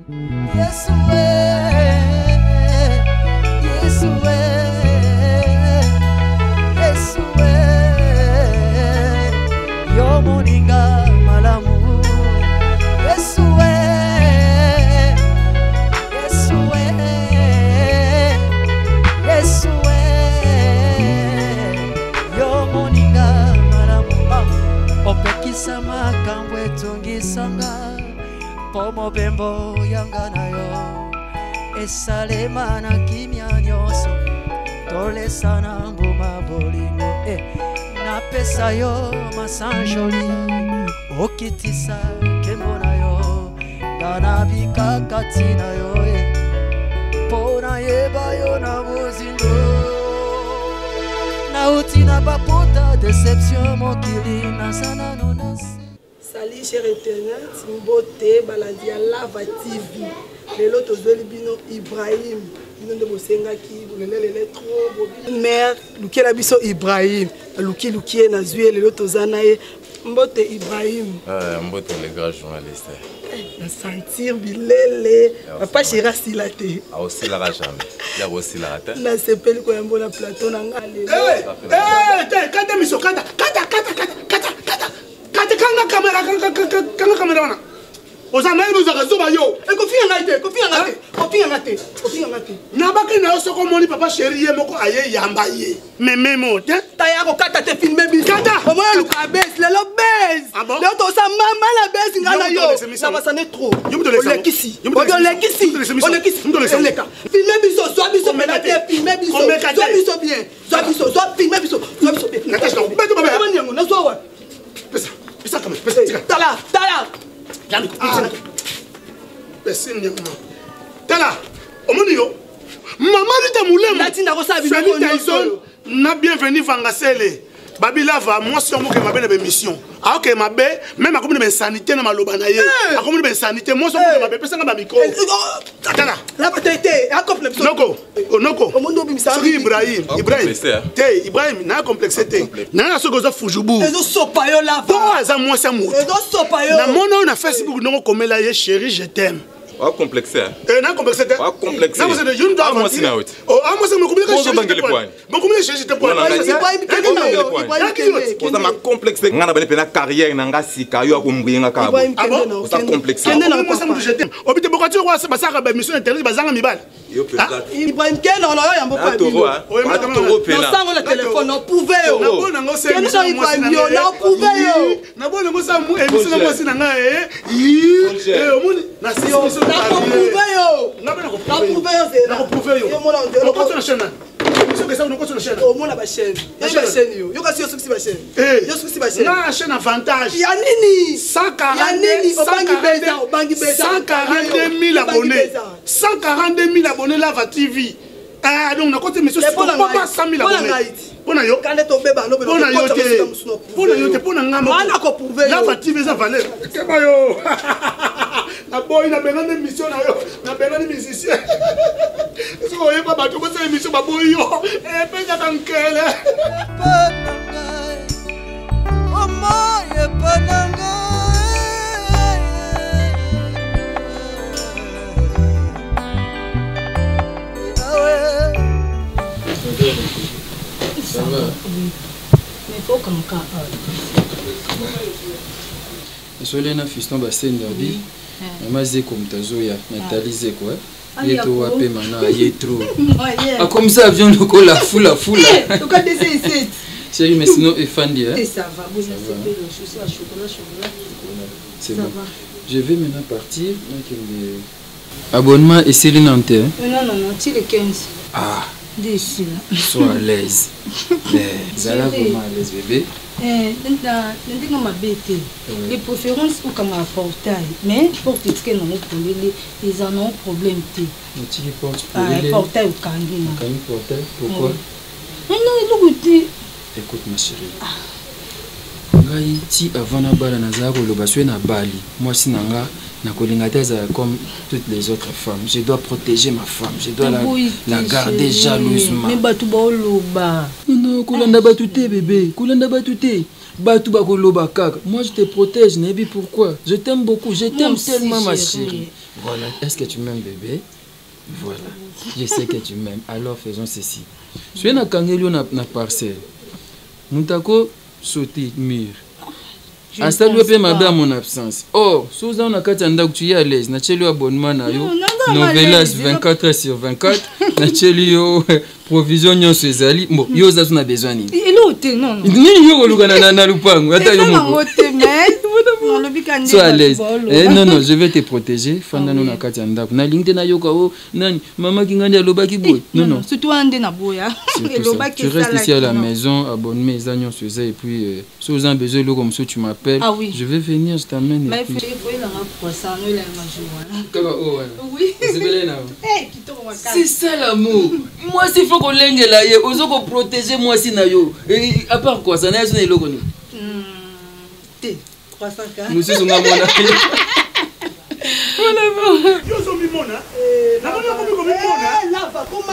Yo moninga malamu Yesue yo moninga malamu opekisa makambo etungisanga pomo bembo yanga nayo esalema na kimya nyonso tolesana mbuma bolingo napesa yo masanjoli okitisa kembo na yo ngana bikakati na yo pona yeba yo na mozindo nauti na bapota deception mokili na sana nonasi. Salut cher internet, mbote baladi ya Lava TV. Lelo tozoli bino Ibrahim. Bino de bosengaki lele trop bobi. Mère lukela biso Ibrahim. Luki na zue lelo tozana ye. Mbote Ibrahim. Mbote le grand journaliste. Na sentir bilele. Papa chéra silate. A aussi la jamais. Ya aussi la rate. Na sepeli ko yambo na plateau na ngale. Kata miso kata. Kanga kamera wana. Oza mai nous akazoba yo. Kofi ngate. Na baki na osoko moni papa chéri ye moko aye yamba ye. Memo te. Taya ko kata te filmer bi. Kata. Omo luka bes, lelo bes. Lelo to sa mama la bes ngana yo. Ça va sonner trop. Olekisi. Oleka. Filmer biso, soit biso menate, filmer biso. Soit biso bien. Soit filmer biso. Natacha, beto baba. Comment na so wa. Pesa kama, pesa. Tala. Yami kupisa. Pesa nyama. Tala. Omoni yo. Mama lita mulemu. Latina ko sa bi ko na bienvenue Vangasele. Babilava moi si on veut que ma belle mission. Ah OK ma belle même à comme de sanité na maloba na ye. A comme de sanité moi si on veut ma belle pesa na micro. Tala. La patete, a complexe. Noko. Omondo bimisa. Ibrahim. Ibrahim na complexité. Na so goza fujubu. Ezo sopa yo la. Bon za moi ça moto. Ezo sopa yo. Na mono na Facebook non comme la ye chérie je t'aime. Wa complexé. Na complexé. Wa complexé. Na vous êtes une dame. Moi sina out. Oh, moi ça me complique. Moi bangele point. Bon comment chérie je te point. Oza ma complexé. Ngana bele pena carrière nanga sika yo akumbuyinga ka. Oza complexé. Moi ça me je t'aime. Obite bokati wa basaka ba mission internet bazanga mibali. Ibrahim Ken on a yambo pa bi. Toro pena. Non sango le téléphone on pouvait yo. Na bona ngo se. Ken so Ibrahim yo na pouvait yo. Na bona ngo sa mu émission na mwasi nanga omoni na si Na pouvait yo. Na bona ko Na pouvait yo c'est. Na ko pouvait yo. Yo mona on on continue la chaîne. Émission que ça on continue la chaîne. O mona ba chaîne. Yo ba chaîne yo. Yo ka si yo suksi ba chaîne. Yo suksi ba chaîne. Na chaîne avantage. Ya nini? 140 Ya nini? Obangi beza. 142 000 abonnés. 142 000 abonnés Lava TV. Ah donc na côté mission c'est pas 100 000 abonnés. Pona yo. Quand to beba no beba. Pona yo te. Pona ngama. Ana ko prouver yo. Lava TV za valeur. Keba yo. Na boy na benga mission na yo. Na benga musicien. Est-ce que vous pas bateau pour cette émission ba boy yo. Pesa tankele. Mama ye pananga. Ça va. Mais faut comme ça. Désolé na fiston bassin d'abi. Maman zé comme tazoya, natalisé quoi. Il est trop apé maintenant, il est trop. Ah comme ça avion le la foule. Tu connais ici. Chérie mais sinon effandi hein. Ça va, vous avez le chaussée à chocolat. C'est bon. Je vais maintenant partir. Abonnement et Céline Nantes. Non, tu le 15. Ah. D'ici là. Sois à l'aise. Mais Zala vraiment à l'aise bébé. Dans ma bête, les préférences ou comme un portail. Mais pour te dire qu'ils ils en ont problème. Tu portes pour les portail ou kangi. Kangi portail, pourquoi? Non, écoute ma chérie. Ngai ti avant na bala na zako lo baswe na bali. Moi si nanga na kolingataza comme toutes les autres femmes. Je dois protéger ma femme. Je dois la garder jalousement. Mais batu ba oloba. Non, kolanda batute bébé. Kolanda batute. Batu ba koloba kaka. Moi je te protège, Nebi, pourquoi? Je t'aime beaucoup. Je t'aime tellement ma chérie. Voilà. Est-ce que tu m'aimes, bébé? Voilà. Je sais que tu m'aimes. Alors faisons ceci. Je suis dans la parcelle. Nous avons sauté mur. À ça, lui a ma mon absence. Oh, sous un accord, tu es à l'aise. N'a-t-il abonnement à yo? Novelas 24 sur 24. N'a-t-il provision nyon sezali? Bon, yo ça on a besoin ni. Il est hôtel non. Ni yo luka na lupango. Ata yo mo. Sois à l'aise. Non non, je vais te protéger. Fanda no na kati ndako. Na lingte na yo ko nani maman ki ngandi alobaki boy. Non non. Surtout ande na boya. Tu restes ici à la maison, abonne-moi les agneaux sur ça et puis si vous avez besoin de comme ça tu m'appelles. Ah oui. Je vais venir, je t'amène. Mais il faut il a croissant, il a oh oui. C'est c'est ça l'amour. Moi s'il faut qu'on l'aigne là, ozo ko protéger moi si na yo. Et à part quoi ça na yo loko ni. Té croissant ka. Nous sommes na mona. Voilà bon. Yo so mi mona. Na mona ko mi mona. Lava comment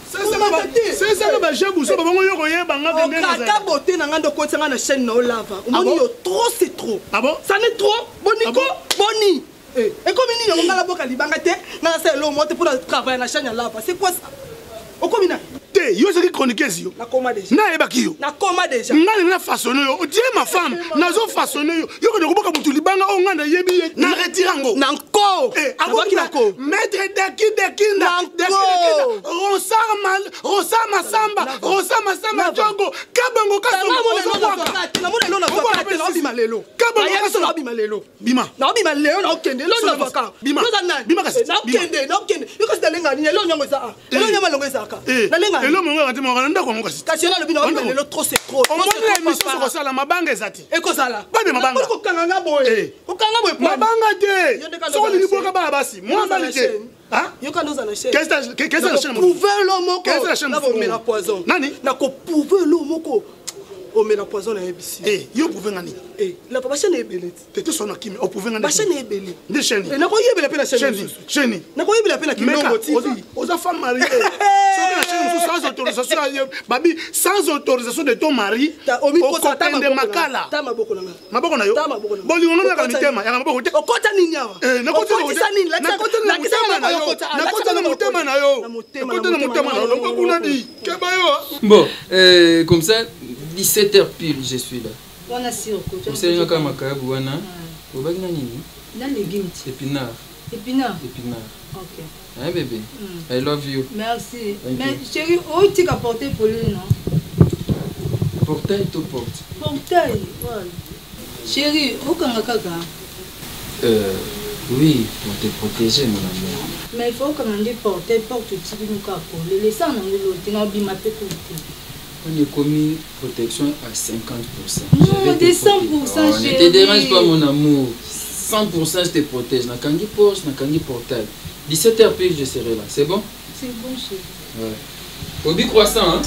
c'est ça que j'ai besoin de bango yo banga bembe na za beauté na ngando ko tsanga na chaîne no lava omoni yo trop c'est trop. Ah bon? Ça n'est trop boniko boni. Et comme ni yo ngala boka libanga te na sa lo monte pour travailler na chaîne ya lava. C'est quoi ça? O comme na te yo c'est qui chroniqueuse yo. Na coma déjà. Na ebaki yo. Na coma déjà. Ngana na façonner yo. Dieu ma femme, nazo façonner yo. Yo ko boka mutu libanga o ngana yebi na retirango. Na encore. Aboki na ko. Maître Dekinda. Rosa Masamba Django. Kabango kaso. Na mona na voka na bima lelo. Kabango kaso na bima lelo. Bima. Na bima lelo na okende lo na voka. Bima. Bima kasi. Na okende. Yo kasi dalenga ni lo nyango za. Lo nyama longo za ka. Dalenga. Elo mongo ngati mongo ndako mongo kasi. Kasi na bina bima lelo trop c'est trop. On monte l'émission sur ça la mabanga ezati. Eko sala. Pas de mabanga. Ko kanga boye. Ko kanga boye. Mabanga te. So ni boka ba basi. Moi balite. Hein? Qu'est-ce que la chaîne? Pouvez l'homme. Qu'est-ce que la chaîne? Na poison. Nani? Na ko pouvez l'homme ko. O me la poison na ebisi. Yo pouvez ngani? La papa chaîne ebele. Tete sona kimi. O pouvez ngani? Ba chaîne ebele. De chaîne. Na ko yebele pe na chaîne. Chaîne. Na ko yebele pe na Kilongo TV. Oza femme mariée. La chaîne sans autorisation. Babi sans autorisation de ton mari. O mi ko ta de makala. Ta maboko na. Maboko na yo. Bon lingo na ka mitema. Ya maboko te. O kota nini yawa? Na kota nini? Na kota na mutema na yo. Na kota na mutema na yo. Na kota na mutema na yo. Kuna di. Keba yo. Bon, comme ça 17h pile, je suis là. On a sur côté. Vous savez quand makabu wana? Vous voyez nini? Dans les légumes. Épinard. Épinard. Épinard. OK. Hein bébé? I love you. Merci. Mais chérie, où tu as porté pour lui non? Portail to porte. Portail. Voilà. Chérie, où kanga kaka? Oui, pour te protéger mon amour. Mais il faut qu'on ait portail porte tu nous ka pour les sans nous l'autre na bima pe tout. On est commis protection à 50%. Non, des 100%, chérie. Ne te dérange pas, mon amour. 100% je te protège. Na kangi Porsche, na kangi portail. 17h pile, je serai là. C'est bon? C'est bon, chérie. Ouais. Obi croissant, hein?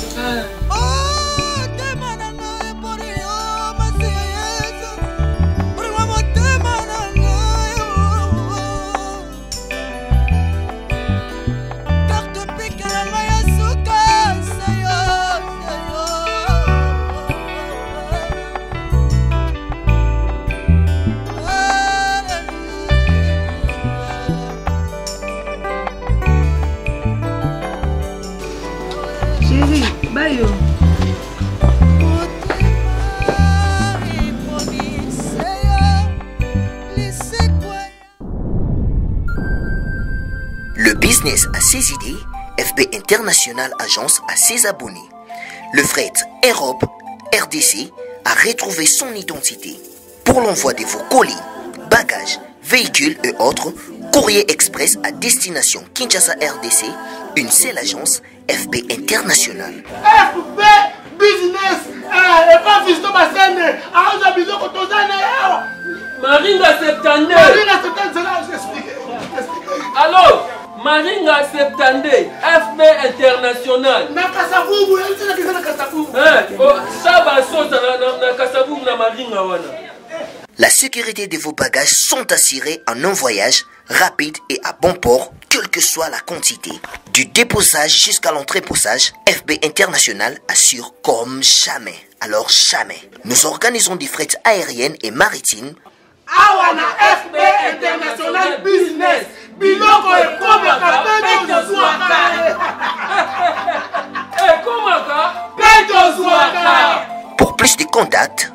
Bayo. Le business a ses idées, FB International Agence a ses abonnés. Le fret Europe, RDC, a retrouvé son identité. Pour l'envoi de vos colis, bagages, véhicules et autres, courrier express à destination Kinshasa RDC, une seule agence, FB International. FB Business, et pas Fisto Bassene, Aouza Bizoko Tozane. Maringa Septande. Maringa Septande, c'est là, je t'explique. Alors, Maringa Septande, FB International. Nakasavubu, c'est là que c'est Nakasavubu. Saba Sota na Kasavubu na Maringa wana. La sécurité de vos bagages sont assurées en un voyage rapide et à bon port, quelle que soit la quantité. Du déposage jusqu'à l'entreposage, FB International assure comme jamais. Alors jamais. Nous organisons des frettes aériennes et maritimes awa na FB International Business biloko ekomaka pe tozwaka ekomaka pe tozwaka. Pour plus de contacts,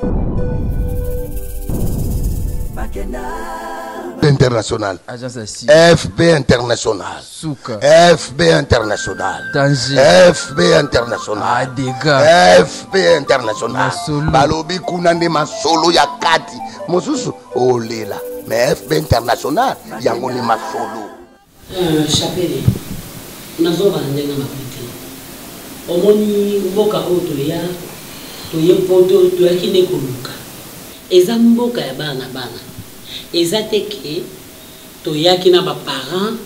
International. FB International. Souka. FB International. Danger. FB International. Adega. FB International. Masolo. Balobi kunande masolo ya kati. Mosusu olela. Mais FB International yango ni masolo. Chapelle. Nazoba ndenga mapite. Omoni mboka oto ya toye poto to yakine koluka. Eza mboka ya bana. Eza teke toyaki na ba parents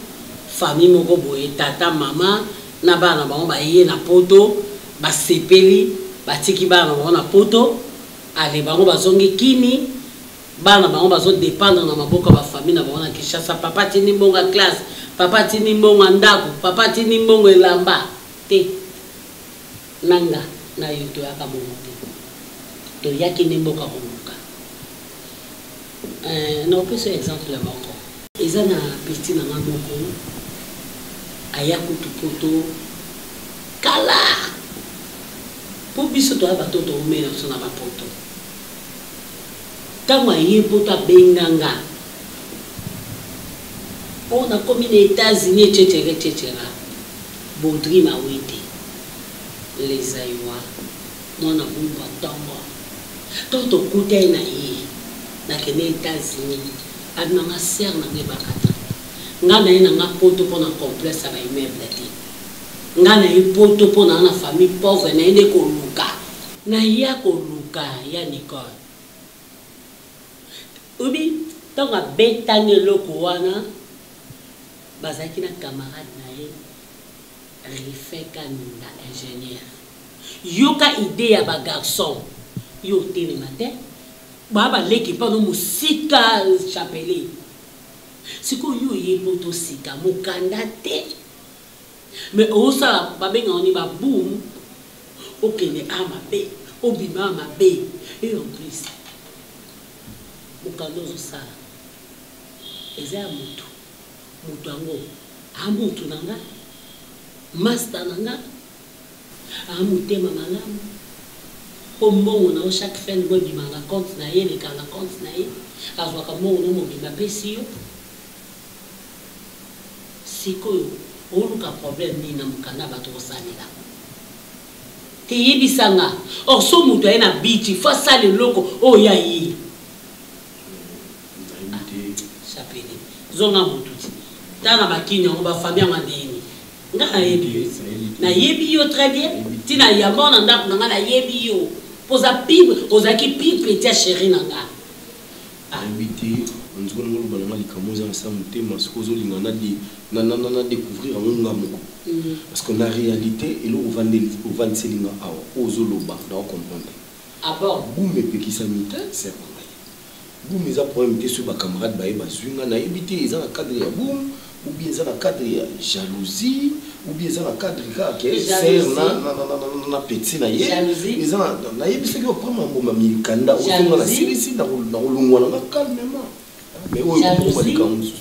famille moko boye tata mama na bana bango baye na poto basepeli batiki bana bango na poto ale bango bazongi kini bana bango bazo dépendre na maboka ba famille na bango na Kinshasa. Papa tini mbonga classe, papa tini mbonga ndako, papa tini mbonga elamba te nanga na yoto yaka bongo te toyaki ni mboka koluka. Non, plus un exemple là-bas. Ils ont un petit dans un moko. Ayakutu poto. Kala. Pour biso to abato to me na sona ba poto. Tama ye poto benganga. On a comme les États-Unis etc. Baudry ma wete. Les Aïwa. Mon amour batango. Toto kutay na ye. Na kene États-Unis adna nga ser na nge bakata nga na ye na nga poto pona complexe ba immeuble te nga na ye poto pona na famille pauvre na ende koluka na ya koluka ya Nicole ubi tonga betane loko wana bazaki na camarade na ye Rifeka na ingénieur yoka idée ya ba garçon yo tele matin baba leki pa no musika chapele siko yo ye poto sika mukanda te mais osa babenga oni ba boom okene ama be obima ama be et en plus mukando ça eza mutu ango amutu nanga master nanga amutema malamu Ombongo na chaque fin de mois bimanga compte na ye le kanga compte na ye azwa ka mongo no mobima pesi yo sikoyo oluka problème ni na mukanda bato kosalela te yebisanga or so mutu aye na biti fa sale loko o ya yi chapele zonga mutu tana bakini ngo ba famille ngandeni nga na yebi yo très bien tina yabona ndaku nga na yebi yo posa pibre ozaki pibre tia chéri nanga invité on dit qu'on va normalement les camoufler ensemble thème parce qu'on zolinga na découvrir un ngamo parce qu'on a réalité et là on va selinga awa ozoloba na comprendre à bord boum et qui s'amite c'est vrai boum ils a problème sur ba camarade ba zunga na éviter ils ont cadre ya boum ou bien ça dans cadre ya jalousie ou bien ça dans cadre que c'est na petit na ye ils ont na ye c'est que pas mambo mami kanda au na silisi na lungwana na calmement mais oui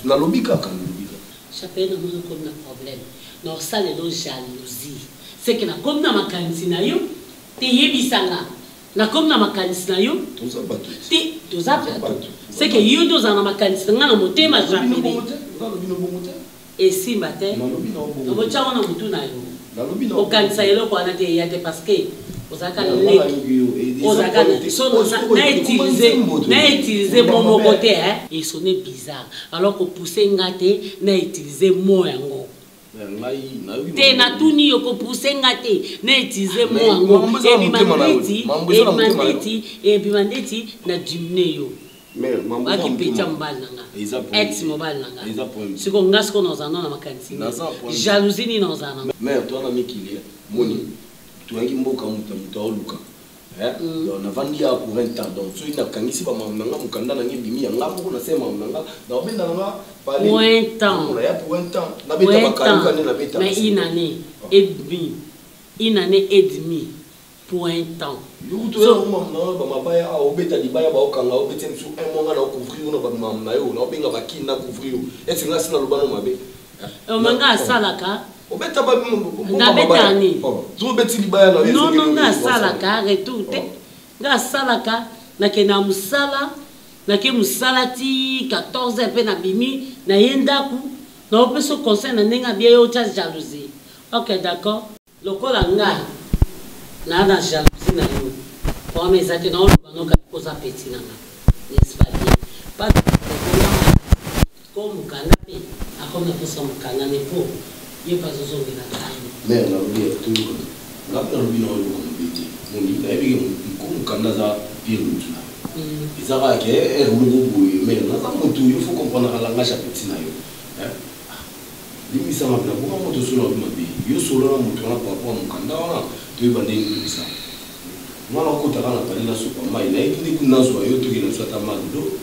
na lobika kan lobika chapelle na comme na problème non ça les jalousie c'est que na comme na makanisi na yo te yebisanga na comme na makanisi na yo toza c'est que yo doza na makanisi na motema chapelle et si matin on va tchao na mutu na yo au kanisa yelo kwa na te yate parce que ozaka leki ozaka na utiliser mon côté hein et sonner bizarre alors que pousser ngate na utiliser mot yango te na tuni yo ko pousser ngate na utiliser mot yango et bimandeti na diminuer yo mais mambo qui peta mbala nanga ex mobile nanga siko ngasko nozana na makanisi jalousie ni nozana mais toi na mikili moni tuangi mboka mutu oluka on a vendu pour un temps donc tu na kangisi ba mamanga mukanda na ngibimi ya ngambo na sema mamanga na obenda nga pale pour un temps pour un temps na beta bakaluka na beta mais une année et demie pour un temps. Manga asalaka. Na betani. Non non na asalaka retour te. Na asalaka na kena musala na ke musala ti 14 pe na bimi na yendaku na opeso conseil na nenga bien yo cha jalousie. OK d'accord. Lokola nga na jalousie na yo. Pour mes amis non no ka posa petit na nga. N'est-ce pas bien? Pas comme canapé. Comme on peut s'en canner pour il pas besoin de la carne. Mais on a oublié tout le monde. Là on a oublié le petit. On dit là il comme canada pire tout là. Ils savent que est le mais là ça monte il faut comprendre la langage petit na yo. Hein? Limi ça m'a bien pour moi tout sur le mabé. Yo solo na moto na papa mon kanda tu es bandé tout ça. Moi on compte à la parler na super mai na ikindi kuna zo yo to kina so ta mando.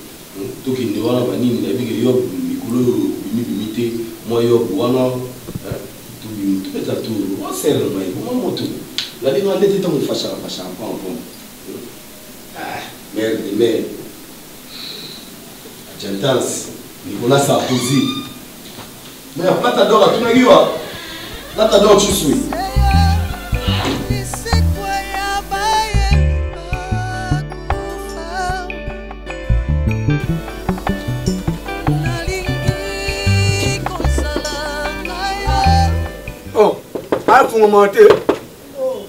To kindi wana bani na bige yo mikolo bimite moi yo wana to bimite peta to o ser mai mo moto. La ligne on était dans fasha pas ah merde Jantas Nicolas Sarkozy mais pas t'adore tu n'as là t'adore tu suis oh ah faut monter oh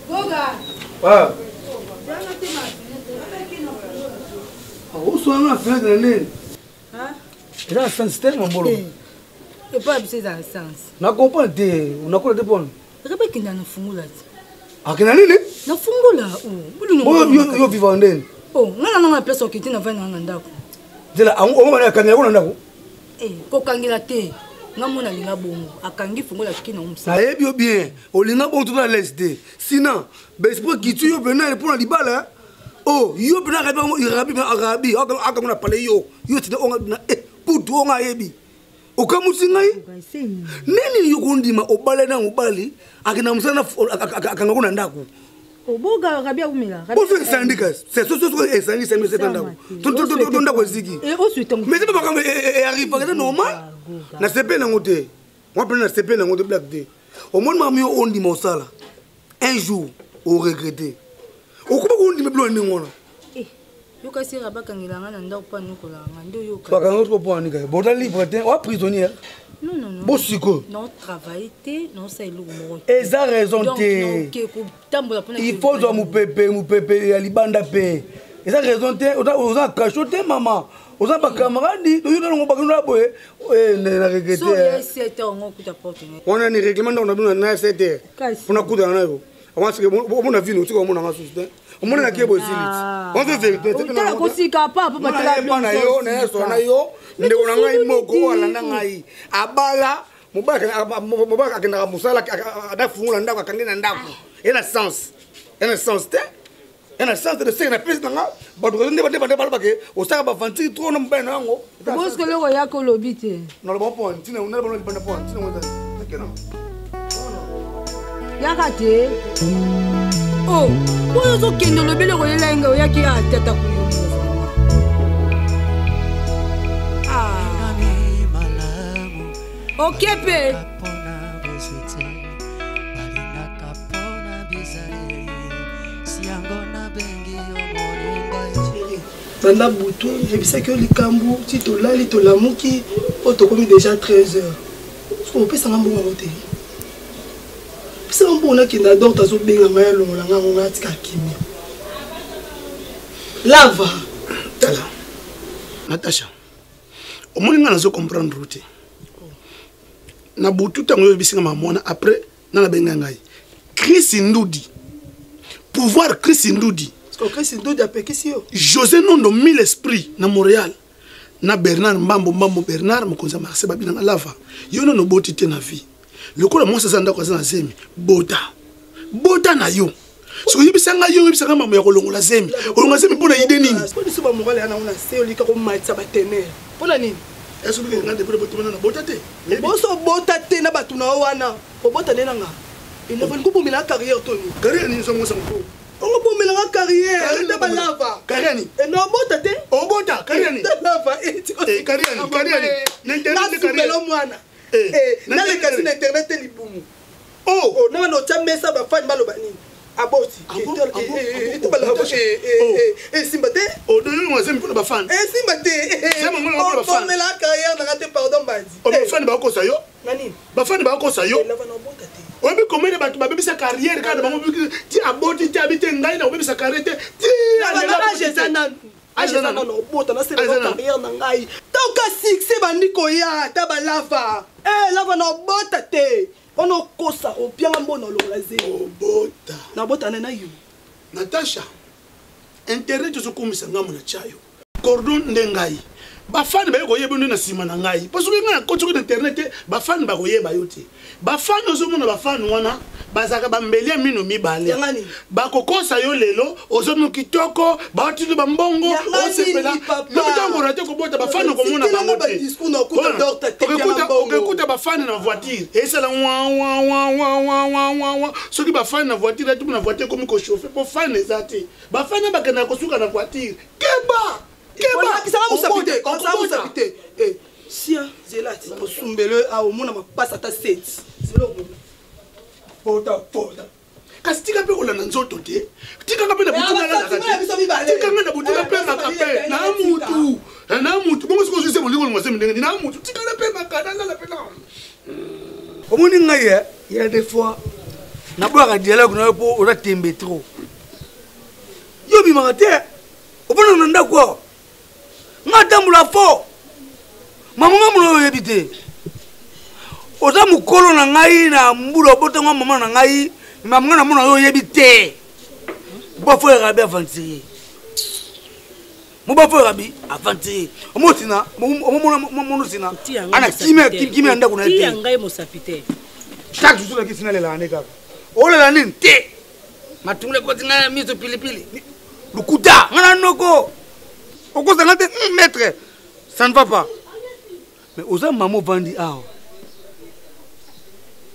Goga ah oh soit on a fait de l'année hein et là c'est tellement bon et pas c'est dans le sens na comprendre on a quoi de bon rebe kinda na fungula akina nini na fungula oh yo vivant ndeni oh na place okiti na vana na ndako dela on va kangela kuna ndako ko kangela te ngamona linga bongo akangi fungula kina umsa na bien olinga bongo tout à l'est sinon bespo kitu yo bena pour la libala oh yo bena arabi akamuna pale yo tine onga na putu onga yebi okamusingai nini yo kundima obale na obali akina musana akanga kuna ndako oboga rabia umela pour faire syndicat c'est syndicat c'est ndako tout ndako ziki et ensuite mais c'est pas comme arrive pas normal na sepe na ngote moi prendre na sepe na ngote black day au moins mami on dit mon sala un jour au regretter au kuba on dit me blo ngona yo kasi rabaka ngilanga na ndako pa nukola ngando yo ka ka ngotko po anika boda libre te ou prisonnier non bosiko non travailler non ça ilou mo eza raison te il faut zo mu pepe ya libanda pe eza raison te oza cachoter maman oza ba camarade do yo ngo bakuna boye na regretter so c'est on kuta porte on a ni règlement on a na 7 heures pour na kuta na yo on sait que on a vu nous on a ngasuste on a ke boziliti on veut vérité te ko sika pa matela na yo na so na yo ndeko na ngai moko wala na ngai abala mobaka akenda musala adafungula ndako akangena ndako ena sens te ena sens de se na pesi nanga bato ko ndeba bala ke osaka ba fanti trop no mbena yango parce que loko yako lobi te na le bon point tina na le bon point tina wanda takena yaka te oh oyo zo kendo lobele ko yela nga oyaki atata kuyo okepe tanda butu yebisaki yo likambo ti tolali tolamuki oyo tokomi déjà 13 heures soki opesanga mbongo yango te opesanga mbongo nakende ador tazobenga ngai alongola ngango ngai atika kimia lava tala Natasha omoni nga nazo comprendre te na butu tango yo bisinga mamona après na benga ngai Chris Ndudi pouvoir Chris Ndudi Chris Ndudi apekisi yo José Nondo mille esprit na Montréal na Bernard Mbambo Bernard mokonza Marseille babina na lava yo no boti te na vie lokola moi ça ndako za na zemi bota na yo so yibisanga yo yibisanga mama ya kolongola zemi olongola zemi pona ide nini pona so ba morale ana una se olika ko matsa batener pona nini est-ce que ngande pour botomana na bota te boso bota te na batuna wana ko bota nena nga Il n'a pas de carrière, Tony. Carrière, nous sommes ensemble. On va pas mettre carrière. Il n'a pas lava. Carrière. Et non, bon, t'as dit? Oh, bon, t'as carrière. Lava. Carrière. N'internet carrière. Dans les casinos internet, il boum. Oh, non, non, tu as mis ça, ma femme, malobani. Ah bon, et Simbate? Oh, non, c'est pour la femme. Et Simbate? On met la carrière dans la pardon, Badi. Oh, ma femme va causer yo. Nani? Ma femme va causer yo. On peut commettre ma bébé sa carrière quand maman tu aboti tu habites ngai na bébé sa carrière tu non bota na c'est carrière na ngai toka succès bandiko ya tabalava lava na bota te ono kosa opianga mbona lola zero bota na bota na yo Natasha internet zo komisa ngamu na chayo cordon ndengai bafani ba ko yeba na sima na ngai parce que nga ko sur internet bafani ba ko yeba yote bafani ozomona bafani wana bazaka bambelia mino mibale bakokosa yo lelo ozomo kitoko baotili bambongo osepela lobitango rate ko bota bafani ko mona bango te okuta bafani na voiture esala wa soki bafani na voiture atu na voiture komi ko chauffer po fani ezate bafani bakana ko suka na voiture keba ça va vous s'habiter. Si Zélat, au Sumbele, à au monde, passe à ta set. C'est le bon. Pota. Quand tu as pu rouler dans l'autre côté, tu as pu la boutique na boutique na capé. Na mutu. Na mutu. Comment est-ce que je sais mon livre moi c'est na mutu. Tu as pu na kana na pena. Au monde ngaye, il y a des fois na boire un dialogue na po ora tembe trop. Yo bi marate. Au bon nanda quoi? Ngatambula fo mama ngamulo yebite oza mukolo na ngai na mbulo boto nga mama na ngai mama na mona yo yebite bo fo rabi avancer mo ba fo rabi avancer omotina mo sina ana kimi anda kuna te ngai mo sapite chaque jour na kisina lela ane kaka olela nini te matumule ko tinga miso pilipili lukuta ngana noko. Pourquoi ça n'a pas maître? Ça ne va pas. Mais aux hommes, maman vendit à.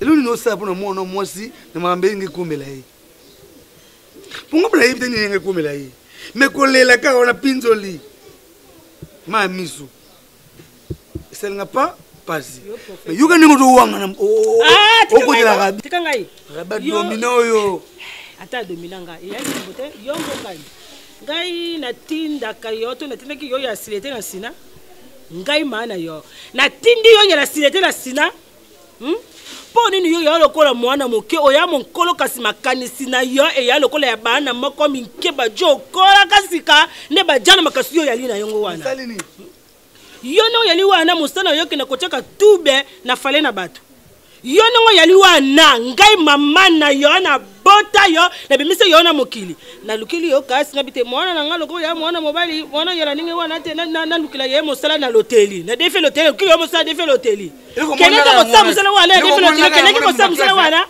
Et nous, nous savons pour moi, moi aussi, nous m'avons bien comme là. Pourquoi vous avez bien comme là? Mais quand la carte on a pinzoli, ma misu. Ça n'a pas passé. Mais vous avez nous ouang. Oh, côté la rabi. Rabi dominant yo. Attends dominant gars. Il y a une beauté. Yongo gars. Ngai natinda kayoto natinda ki yo ya silete na sina ngai mana yo natindi yo ya silete na sina po nini yo ya lokola mwana moke oya monkolo kasi makanisi na yo e ya lokola ya bana moko minke bajo kola kasika ne bajana makasi yo yali na yongo wana yo no yali wana musana yo kina kochaka tube na fale na bato yo no yali wana ngai mama na yo na bota yo na bimise yo na mokili na lukili yo kasi na bite mwana na ngalo ya mwana mobali mwana yala ninge wana te na lukila ye mosala na loteli na defe loteli kilo mosala defe loteli keneka mosala mosala wana defe loteli keneka mosala mosala wana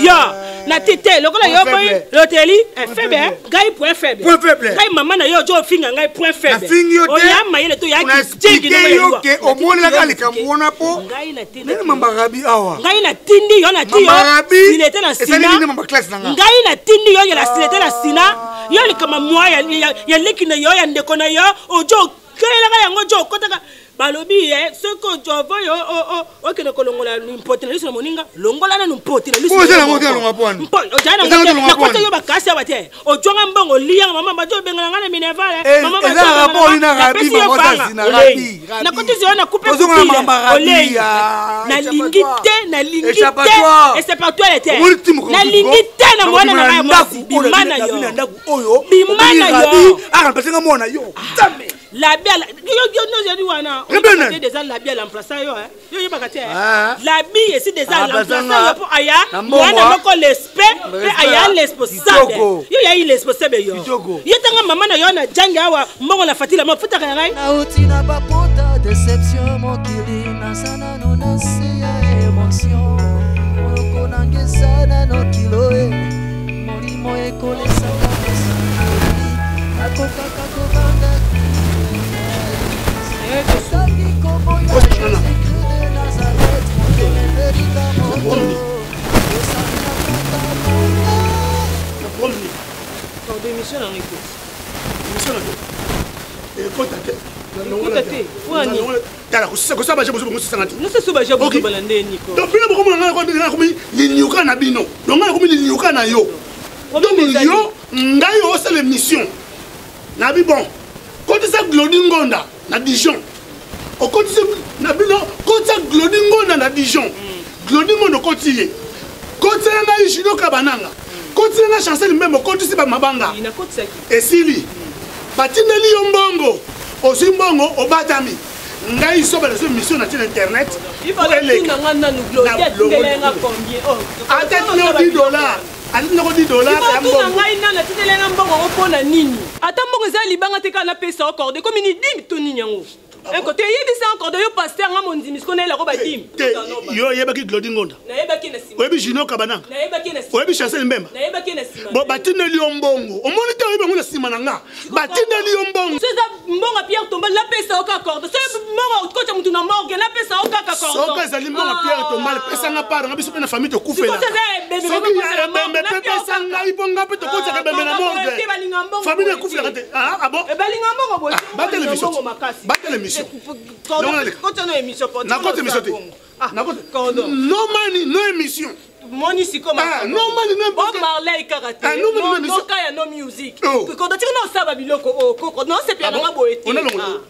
yo na tete lokola yo boy loteli faible ngai point faible ngai mama na yo jo finga ngai point faible o ya mayele to ya kingi na yo ke o mona la likamona po ngai na tindi nini mambarabi awa ngai na tindi yo na tiyo silete na sina ngai na tindi yo ya silete na sina yo likama mwa ya leki na yo ya ndeko na yo ojo kela yango jo kotaka balobi ce que tu vois yo okene kolongola n'importe na liso moninga longola na n'importe na liso na kota yo bakasi abate ojonga mbongo liya mama bajo benga ngana minevale mama bajo na rapoli na rabi mangota sina rabi na kota yo na coupe olé na lingite et c'est pas toi l'été na lingite na mwana na mwasi bimana yo ara pesenga mwana yo tamé la bielle yo no jodi wana on déjà la bielle remplaçant yo yo bakate la bille ici déjà remplaçant yo pour aya mwana moko l'esprit et aya responsable yo ya il responsable yo yo tanga mama na yo na janga awa mbongo na fatila mafuta kana ngai na utina bapota deception mokili na sana no na sia emotion moko nangesa na no kilo molimo ekolesa akoka kakobanda tala kosa baje bozo bongo sangati non c'est baje bozo balande niko donc bino bokomo ngana ko komi linyuka na bino donc ngana komi linyuka na yo donc yo ngai osa les missions na bi bon kotisa Glody Ngonda na Dijon okotisa na bino kotisa Glody Ngonda na Dijon Glody Ngonda kotiye kotisa na Ishino Kabananga kotisa na Chancel Mbembo kotisa ba mabanga ina kotisa esili batineli yo mbongo ozimbongo obatami ngai soba la mission na internet il faut que tu n'angas nous glorifier combien oh $10 $10 ya mbongo ngai na titelenga mbongo opona nini ata mbongo za libanga te kana pesa okorde comme ni dim to nini yango un côté yebisa encore de yo pasteur nga mondimi skona la roba dim yo yebaki Glody Ngonda na yebaki na sima oyebi Jino Kabananga na yebaki na sima oyebi Chancel Mbemba na yebaki na sima bo batineli yo mbongo omoni te oyebi ngo na sima na nga batineli yo mbongo c'est ça mbongo Pierre Tombal la pesa okakorde c'est mbongo kocha mutu na morgue la pesa okakorde soka ezali mbongo Pierre Tombal pesa nga par nga biso pe na famille to kufela soki ya bembe pe pesa nga ibonga pe to kocha ka bembe na morgue famille kufela te ah bon balinga mbongo bo batele biso batele émission na côté émission na côté non mani no émission moni siko ma non mani no Bob Marley karaté no kaya no music ko do tino saba biloko ko non c'est bien nga boyete on a longo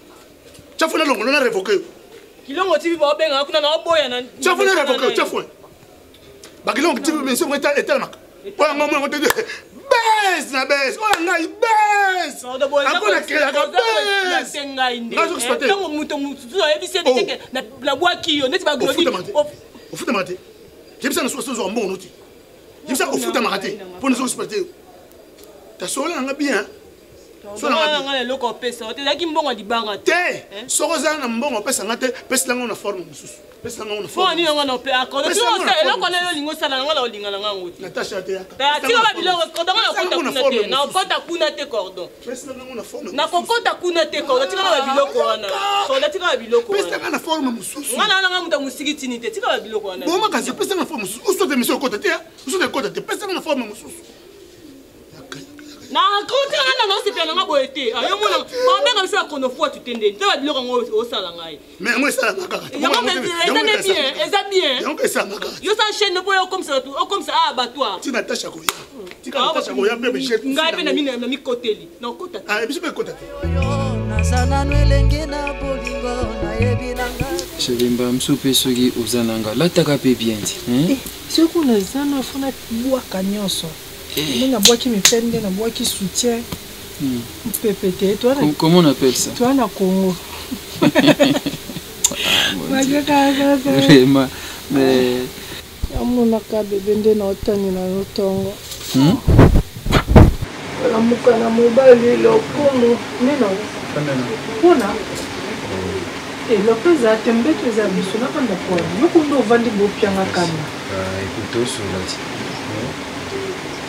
chafuna longo na révoquer kilongo TV ba benga kuna na boya na chafuna révoquer chafuna ba kilongo TV mais c'est était mak oya ngomwe ngote bes na bes oya ngai bes akona kela ka bes ngazo kusipate tango muto mutu ebise dike na bwaki yo neti ba Glody ofuta mate jebisa na soso zo mbongo noti jebisa ofuta mate pour nous kusipate ta sola nga bien sola nga le loko pesa te zaki mbongo dibanga te soko za na mbongo pesa nga te pesa nga na forme mususu pesa nga na forme ni nga na pe akolo tu ose eloko na yo lingo sala nga na olinga nga ngoti Natasha te ta tiko ba biloko cordon na kota kuna te na kota kuna te cordon pesa nga na forme na kokota kuna te cordon tiko ba biloko wana so da tiko ba biloko wana pesa nga na forme mususu nga na muta musiki tini te tiko ba biloko wana bon makazi pesa nga na forme mususu uso de mission kota te uso de kota te pesa nga na forme mususu na kota nga na se pena nga boyete ayo mona ba benga biso kono fo tutende te ba biloko ngo o sala ngai mais moi ça na kaka yango bien eza bien yango ça na kaka yo sa chaîne po yo comme ça abattoir ti Natasha ko ya ti Natasha ko ya bebe jet ngai pe na mi koteli na kota ah biso pe kota te nazana nwelenge na bolingo na yebi nanga Chelimba msupe soki ozananga lataka pe bien ti soki unazana funa bwaka nyonso na boaki mipende na boaki soutien pépété toi comment on appelle ça toi na Congo vraiment mais amonaka bebe nde na otani na notongo lamuka na mobali lokomo nena mpona lopeza tembeto eza biso nakanda pona yokunde ovandi bopianga kana ekuto osola ti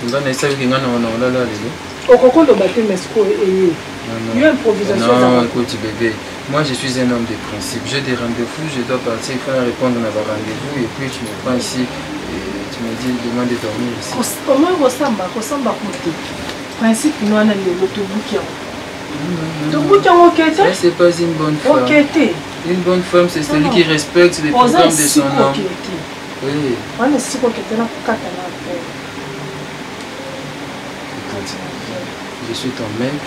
ngana esayoki ngana wana olala lelo okokoloba te mesiko eye yo improvisation non écoute bébé moi je suis un homme de principe j'ai des rendez-vous je dois partir il faut répondre à ma rendez-vous et puis tu me prends ici et tu me dis demande de dormir ici comment kosamba kote principe noana lelo tobuki yango okete c'est pas une bonne femme okete une bonne femme c'est celui qui respecte les programmes de son homme oui wana siko okete na kokata na pe je suis ton mec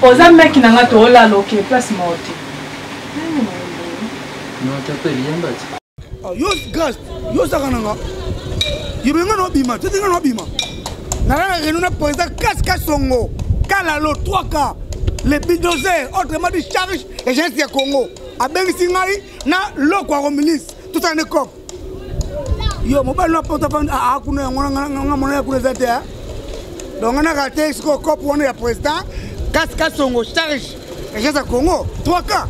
oza mec nanga to olala ok place maote non t'appelle Yambati yo gas yo sakananga yibenga no bima tetinga no bima nalala renu na président Kaska Songo Kalalo 3K les bulldozers autrement dit charge et geste ya Congo abengisi ngai na loko ya milice tout en école yo mobile na porta fan a kuna ngona mona ya kuna zate donc on a raté ce cop on est président Kaska Songo charge et geste ya Congo 3K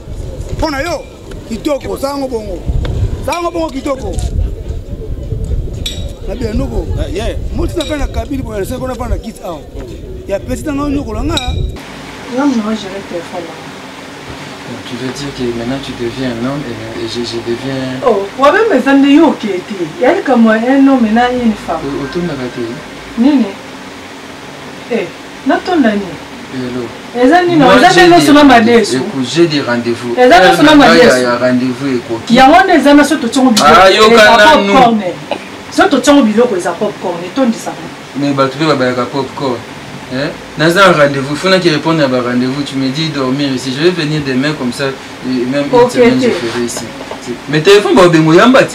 pona yo kitoko sango bongo kitoko na bien nuko yeah moi tu n'as pas kabili pour le second pas na kit out ya petit dans nous ko langa non gérer téléphone tu veux dire que maintenant tu deviens un homme et je deviens oh ouais mais ça ne yo qui était il y a comme un homme maintenant une femme autour na raté nini na ton nani Écoute, j'ai des rendez-vous. Il y a rendez-vous et quoi. Il y a un popcorn. Mais tu peux pas popcorn. Dans un rendez-vous, il faut qu'il réponde à un rendez-vous. Tu me dis dormir ici. Je vais venir demain comme ça. Et même une semaine, je ferai ici. Mais téléphone, va bien mouiller en bas.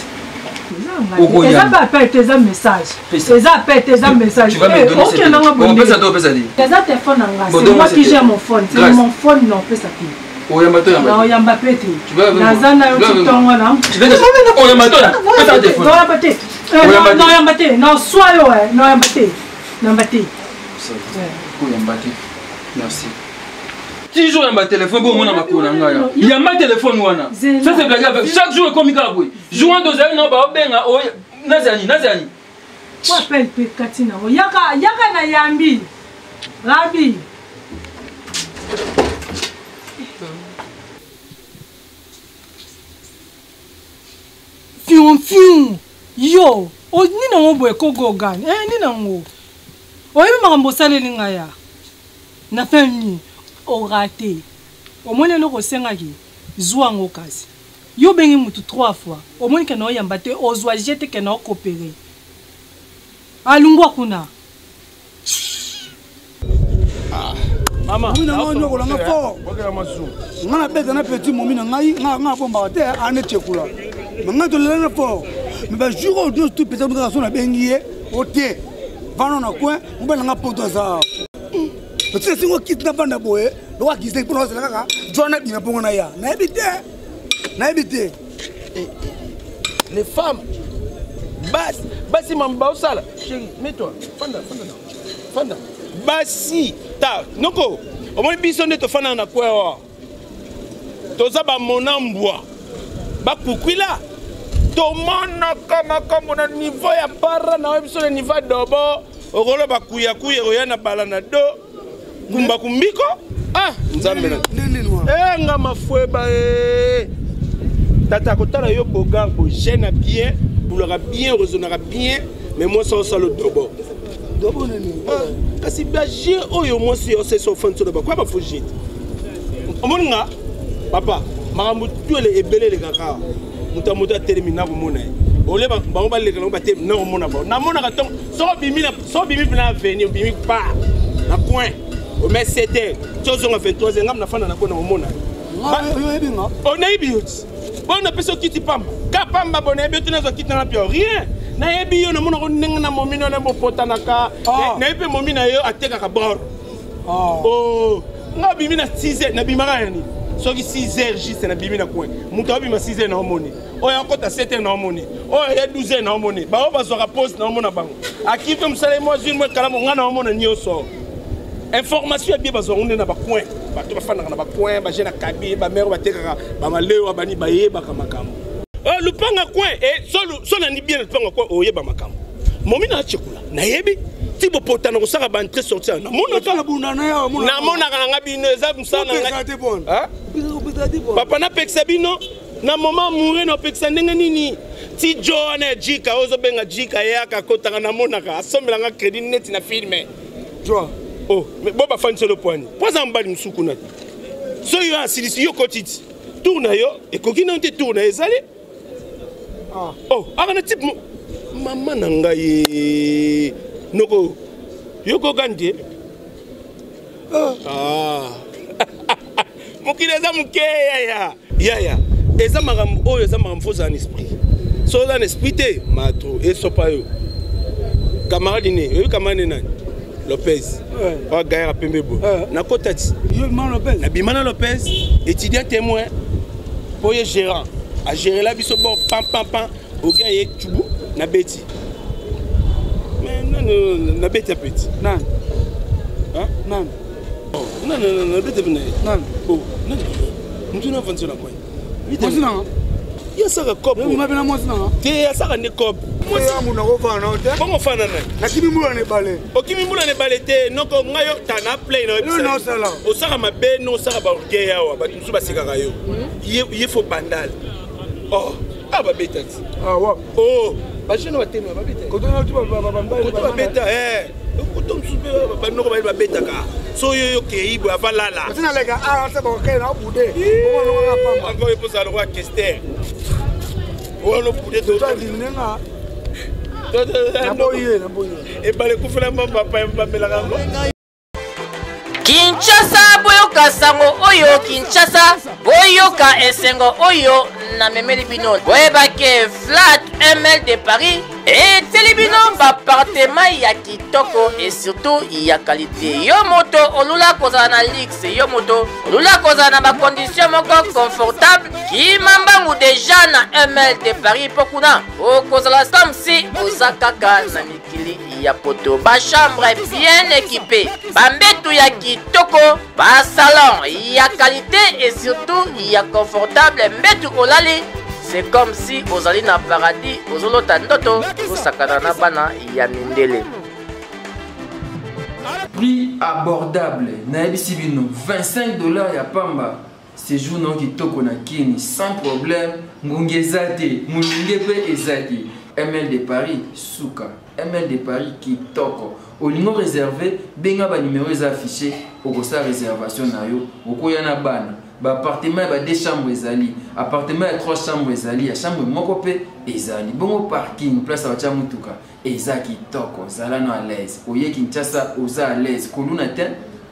Les appels, tes messages. Les appels, tes messages. Tu vas me donner cette téléphone. On peut ça, on peut ça dire. Les téléphones, c'est moi qui gère mon phone. C'est mon phone, non, on peut ça dire. Oh, Yamato, non, Yamato. Tu vas avec moi. Tu vas oh, Yamato, là. Fais ta téléphone. Non, Yamato. Non, Yamato. Non, sois là, ouais. Non, Yamato. Non, Yamato. Oh, Yamato. Merci. Si jour il y a ma téléphone, il y a ma téléphone. Ça c'est blague avec chaque jour comme il y a jouant dans un an, Nazani. Moi appelle Katina. Yaka na yambi. Rabi. Fion. Yo, o ni na ngo boy ko gogan. Ni na ngo. O yimi makambo sale lingaya. Na famille. Au raté. Au moins, le ressengi. Zouan au cas. Yo bengi mutu 3 fois. Au moins, que nous yambate. Au zoajete que nous coopérer. Alungwa kuna. Maman, on a un fort. On a un petit moment. On a un bombe terre. On a tchekula. On a un fort. Mais jour où nous tout peut-être nous a bengi au thé. Pendant un coin, on va un poto ça. Mais si on quitte la bande à boé, le roi qui s'est prononcé là, John a bien pour Naya. N'habitez. Les femmes, Bassi Mamba au sale. Chérie, mets-toi. Fanda. Bassi, ta. Noko, au moins, bisonne de Fana na quoi. Toza ba monamboa. Ba kukwila. Tomana comme on a niveau ya para na webso le niveau dobo. Ogolo ba kuya oyana balana do. Kumba kumbiko? Ah, nzambe na. Nga mafweba Tata kotala yo bogang bo gêne bien, boulera bien, raisonnera bien, mais moi ça ça le dobo. Dobo nani? Kasi baje oyo moi c'est so fan so dobo. Quoi ba fujit? Omonga papa, makambo tuele ebele le kaka. Muta termina ko mona. Ole ba ba le kana ba te na ko mona ba. Na mona ka tong so bimi na venir bimi pa. Na coin. O mais c'était chose on a 23 ans na fana na ko na mona. On a eu on a personne qui pamba. Kapamba bonne et tu n'as pas quitté na pio rien. Na yebi yo na mona ko nenga na momino na mo potanaka. Na yebi momina yo ateka ka bord. Oh, nga bimi na 6h na bimara yani. Soki 6h juste na bimi na coin. Muto bima 6h na homoni. O ya kota 7h na homoni. O ya 12h na homoni. Ba o bazwa pause na homona bango. Akive msale mo zwi mo kala mo nga na homona nyoso. Information bien bazwa on na ba coin. Ba to ba fana na ba coin, ba jena kabi, ba mère ba tekaka, ba maleo bani ba yeba ka makambo. Oh lupanga coin et so na ni bien lupanga coin o yeba makambo. Momi na chekula. Na yebi ti bo potana ko saka ba entrer sortir. Na mona kala bunana ya mona. Na mona kana ngabino eza msana ngati bon. Hein? Papa na peksa bino na mama mourir na peksa ndenge nini? Ti Joana Jika ozo benga Jika yaka kotaka na mona ka asombela nga credit net na filme. Toi. Oh, mais bon, bah, fan sur le point. Pas en bas de Moussoukouna. So yo asilisi yo kotiti. Tourna yo, et kokina on te tourna ezali. Ah. Oh, agana type maman nanga ye. Noko. Yo ko gande. Ah. Mokile za muke ya. Eza magam oyo eza magam faux en esprit. So dans esprit te matro et so pa yo. Camarade ne, yo camarade nani? Lopez. Ouais. Gaël Pembebo. Nakotati. Lopez. Nabimana Lopez, étudiant témoin, pour y gérant. A gérer la biso bon pam. Au gars y Tchoubou, na Betty. Mais non, na Betty petit. Non. Hein? Non. Non, na Betty venait. Non. Oh, non. Nous n'avons pas de quoi. Vite. Non. Il y a ça que cop. Il m'a bien moi non. Il y a ça que cop. Moi ça mon enfant non. Comment faire nana? Na kimi mula ne balé. O kimi mula ne balé te noko ngayo tana play no. Non ça là. O saka mabe no saka ba orgueil yawa ba tusu ba sika kayo. Il faut bandal. Oh, ah ba betati. Ah ouais. Oh, ba jeune ba teno ba beta. Ko to na tu ba beta eh. Ko to msupe ba noko ba beta ka. so yo keibo avalala tina lega c'est bon que na bude encore pour ça le roi Kester on le bude to na et balé kufela mamba pa mbamela kango Kinshasa boyoka sango oyo Kinshasa boyoka esengo oyo na memeli bino boyebake Flat ML de Paris et telebino appartement ya kitoko et surtout ya qualité yo moto olula kozala na luxe yo moto olula kozala na ba condition moko confortable ki mambangu déjà na ML de Paris pokuna o kozala comme si ozakaka na mikili ya poto ba chambre bien équipée ba mbetu ya kitoko ba salon ya qualité et surtout ya confortable mbetu olali. C'est comme si ozali na paradis ozolota ndoto osakana na bana ya mindele. Prix abordable na ebisi bino $25 ya pamba séjour non kitoko na kini sans problème ngongezate mulunge pe ezate ML de Paris suka ML de Paris kitoko olingo réservé benga ba numéro affiché okosa réservation na yo okoya na bana. Appartement ba 2 chambres ezali appartement ya 3 chambres ezali ya chambre moko pe ezali bongo parking place ya cha mutuka eza kitoko zala no à l'aise oye Kinshasa oza à l'aise koluna te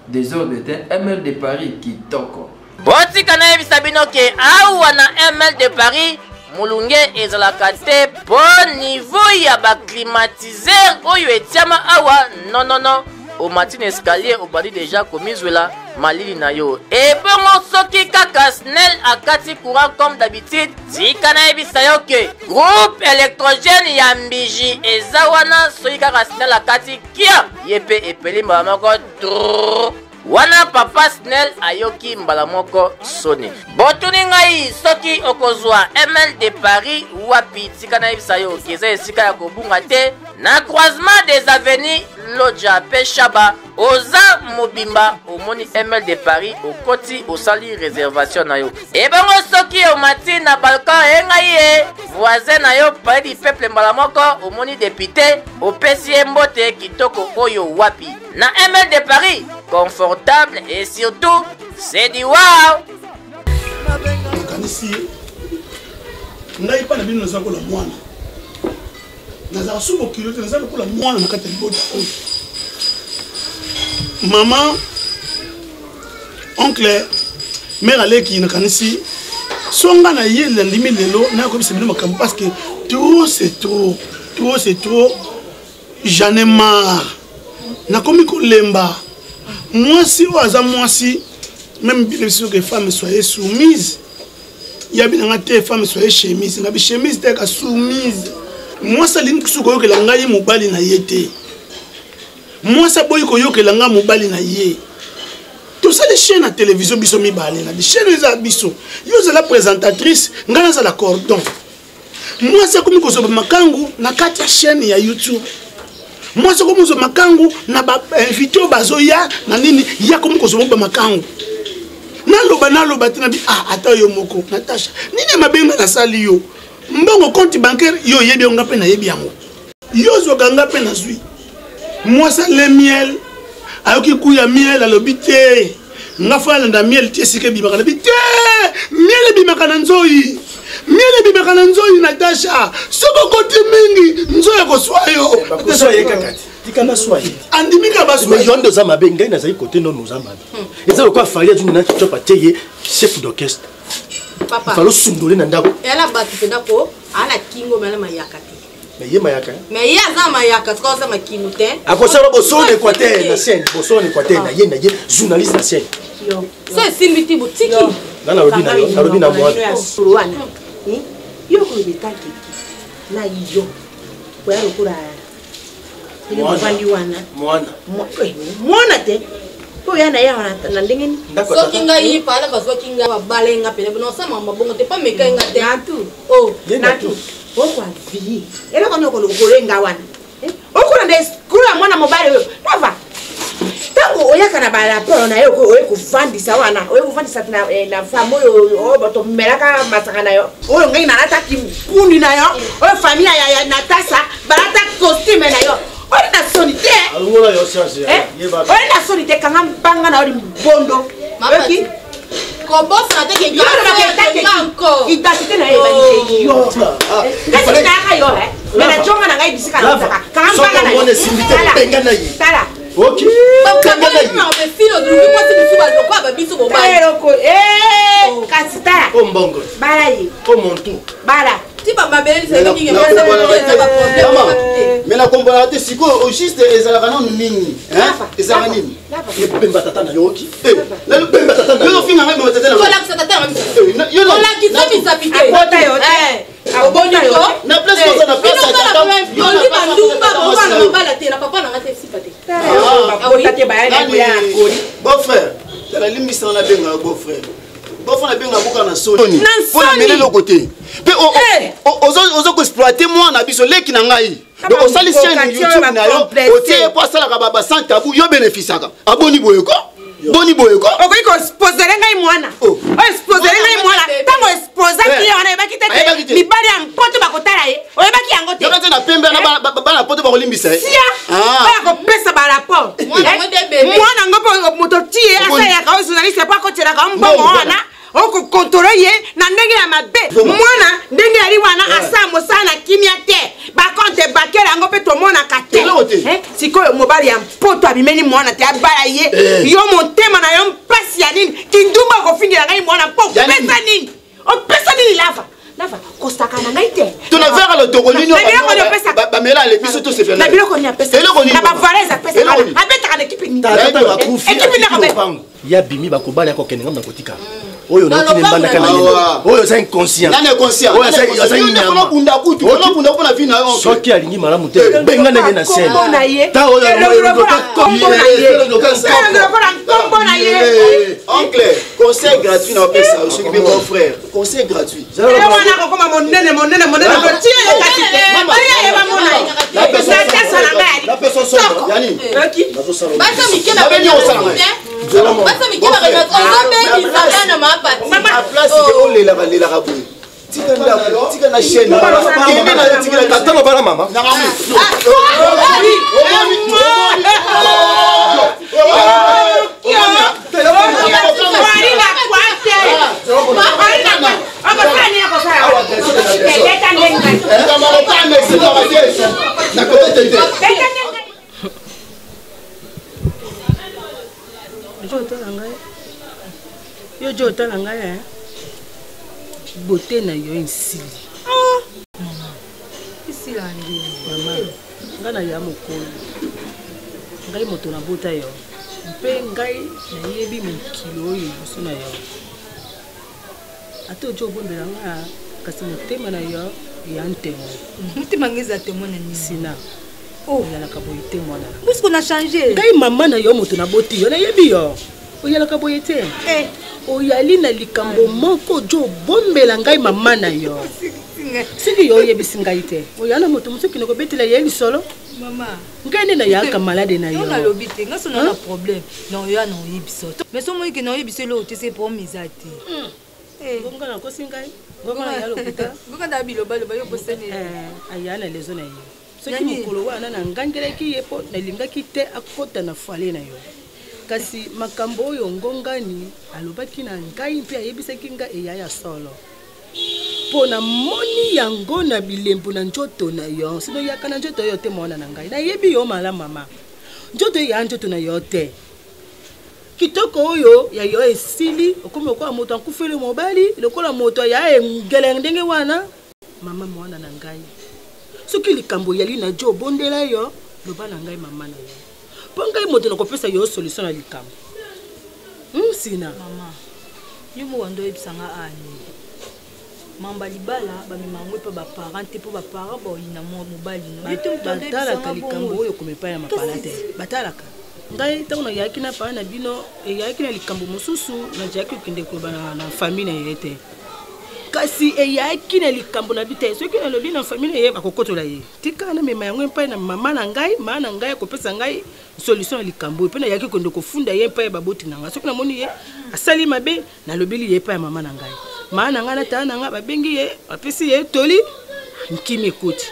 des heures de temps ML de Paris kitoko botika na yebisa bino ke awa na ML de Paris mulunge ezalaka te bon niveau ya ba climatiseur oyo etiama awa non au matin escalier au badi déjà komizwela malili na yo et bongo soki kaka snel akati courant comme d'habitude tika na yebisa yo ke groupe électrogène ya mbiji eza wana soki kaka snel akati kia yepe epeli mbala moko wana papa snel ayoki mbala moko soni botuni ngai soki okozwa ML de Paris wapi tika na yebisa yo keza esika ya kobunga te na croisement des avenues Lodja Peshaba oza mobimba omoni ML de Paris okoti osali réservation na yo et bongo soki omati na balcon engaye voisin na yo palais du peuple mbala moko omoni député opesi mbote kitoko oyo wapi na ML de Paris confortable et surtout c'est du wow nakanisi ngai pa na bino naza kola mwana naza subo kilo te naza kola mwana na kati ya libota oyo maman oncle mère aleki nakanisi songa na ye landimi lelo na ko bisebino makambo parce que trop c'est trop j'en ai marre nakomi kolemba mwasi o aza mwasi même bien sûr que femme soyez soumise ya binanga te femme soyez chemise ngabi chemise te ka soumise mwasi alini kusuko yokela ngai mobali na ye te mwasi aboyi koyokela ngai mobali na ye tosali chaîne na télévision biso mibale na chaîne eza biso yo za la présentatrice ngana za la cordon mwasi akomi kozoba makangu na kati ya chaîne ya YouTube mwasi akomi kozoba makangu na ba invité bazoya na nini ya komi kozoba makangu naloba te na bi ata yo moko Natasha nini mabenga na sali yo mbongo compte bancaire yo yebi nga pe na yebi yango yo zo ganga pe na zui mwasi le miel ayoki kuya miel alobi te nga fa landa miel te sike bimaka na bi te miel bimaka na nzoyi miel bimaka na nzoyi Natasha soko koti mingi nzoyi ko swayo bakosoye kakati tikana swayi andimika baswayi mais yondo za mabe ngai na zai côté non nous ambabe ezalo kwa faria du na chopa teye chef d'orchestre papa falo sundole na ndako ela batu pendako ana kingo mala mayaka te mais ye mayaka mais ye za mayaka ko za makingo te akosala bosone équateur na scène bosone équateur na ye journaliste na scène yo so simbiti butiki na lobi na moi suruana yo ko bitaki na yo kwa rukura ile mvandi wana mwana te ko yana ya na ndengeni so kinga yi pala ba so kinga ba balenga pele no sama mabongo te pa mekenga te natu natu o kwa vi era kono ko lokolenga wana okuna de kula mwana mobile yo lava tango oyaka na bala po na yo ko kuvandisa wana kuvandisa na famo yo bato melaka masaka na yo oyo ngai na nata kundi na yo o familia ya Natasha barata costume na yo Ori na sonité. Alungola yo charge. Ori na sonité kanga mbanga na ori bondo. Maki. Kobosa na teke encore. Identité na evanité yo. Kasi na yo Mais na chonga na ngai bisika na saka. Kanga mbanga na. Soko simité penga na yi. Tala. OK. Penga na yi. Mais filo du ko se bisu ba lokwa ba bisu bo ba. Kasi tala. O mbongo. Bala yi. O montu. Bala. Mais la comparate siko au juste ezalaka nanu nini ezalaka nini yebemba tata na yoki na lubemba tata na yo finga ngai matata na yo la tata na yo la kizo bisapike akota yo oboniko na place koza na place tata yo ndi bandumba baba na mabala te na papa na ngate sipate akota te bayana ya kori beau frère tala limisa na benga beau frère na benga boka na soni pour la mêler le côté pe ozo ko exploiter moi na biso leki na ngai donc on sali chaîne YouTube na yo otie pour ça la baba sans tabou yo bénéficiaka aboni boyeko boni boyeko okoki ko exposer ngai mwana o exposer ngai mwana tango exposer ki ona ebaki tete libali ya mpoto bakotala ye oyebaki yango te yo na pembe na bana poto bakolimbisa ye oya kopesa ba rapport mwana ngopo moto tie asa ya ka journaliste pa kotela ka mbongo wana oko kontrole ye na ndenge ya mabe mwana ndenge ali wana asa mosana kimia te ba compte bakela ngo pe to mona kate sikoyo mobali ya mpoto abimeni mwana te abala ye yo motema na yo mpasi ya nini kindumba ko fingira ngai mwana po pesa nini o pesa nini lava kostaka na ngai te tuna vera le tokolini ba mela le biso to se fait na biloko ni apesa na ba valeza pesa abeta kana equipe ni equipe na ba ya bimi bakobala ko kenenga na kotika oyo na kine mbanda kana oyo c'est inconscient nani inconscient oyo c'est nyama bunda kutu bunda kuna vina yo soki alingi malamu te benga na na scène ta oyo oncle conseil gratuit na pesa au chez mon frère conseil gratuit wana ko koma monene ko tie le katite baya ba mona la personne sombre yani basa mike na beni osala basa mike ba remettre on va faire na mapati a place de olela balela ka boy tika na chaîne kende na tika na tata bana mama na mama yo jo tala ngai beauté na yo insili isila ndi mama ngana ya mokolo ngai moto na bota yo mpe ngai na yebi mokilo oyo liboso na yo ate ojo obondela nga kasi motema na yo ya ntemo motema ngeza temo na nini sina oyalaka boye te mwana puisque na changé ngai mama na yo moto na boti yo na yebi yo oyalaka boye te oyali na likambo moko jo bombela ngai mama na yo siki yo oyebisi ngai te oyala moto mosuki nakobetela ye lisolo mama ngai nde nayaka malade na yo nalobi te nga so na problème na oyo na oyebiso mais so moyeke na oyebiso elo te se problème eza te ngonga nakosi ngai ngonga na ya lokuta ngonga na bilobaloba yo bosene aya na lezo na ye soki mokolo wana nangangelaki ye mpo nalingaki te akota na fale na yo kasi makambo oyo ngongani alobaki na ngai mpe ayebisaki ngai eya ya solo mpo na moni yango na bilembo na nzoto na yo sino yaka na nzoto yo te mwana na ngai nayebi yo malamu mama nzoto ya nzoto na yo te kitoko oyo ya yo esili okomi lokola moto akufeli mobali lokola moto ya engele ndenge wana mama mwana na ngai soki likambo yali na jo bondela yo loba na ngai mama na yo mpo ngai moto nakopesa yo solution na likambo sina mama yo mowando oyebisanga ani mamba libala bamimango mpe baparent te mpo baparent baoyina mobali batalaka likambo oyo komepa ya mapala te batalaka ngai ntango nayaki na paa na bino eyaki na likambo mosusu nazalaki okende koloba na famille na ye te kasi eyaki na likambo na bite soki nalobi na famille na ye bakokotola ye tika na mema yango epai na mama na ngai akopesa ngai solution ya likambo mpe nayaki konde kofunda ye epai ya baboti na ngai soki namoni ye asali mabe nalobeli ye epai ya mama na ngai maa na ngai na tala na ngai babengi ye bapesi ye toli nkimi ekuti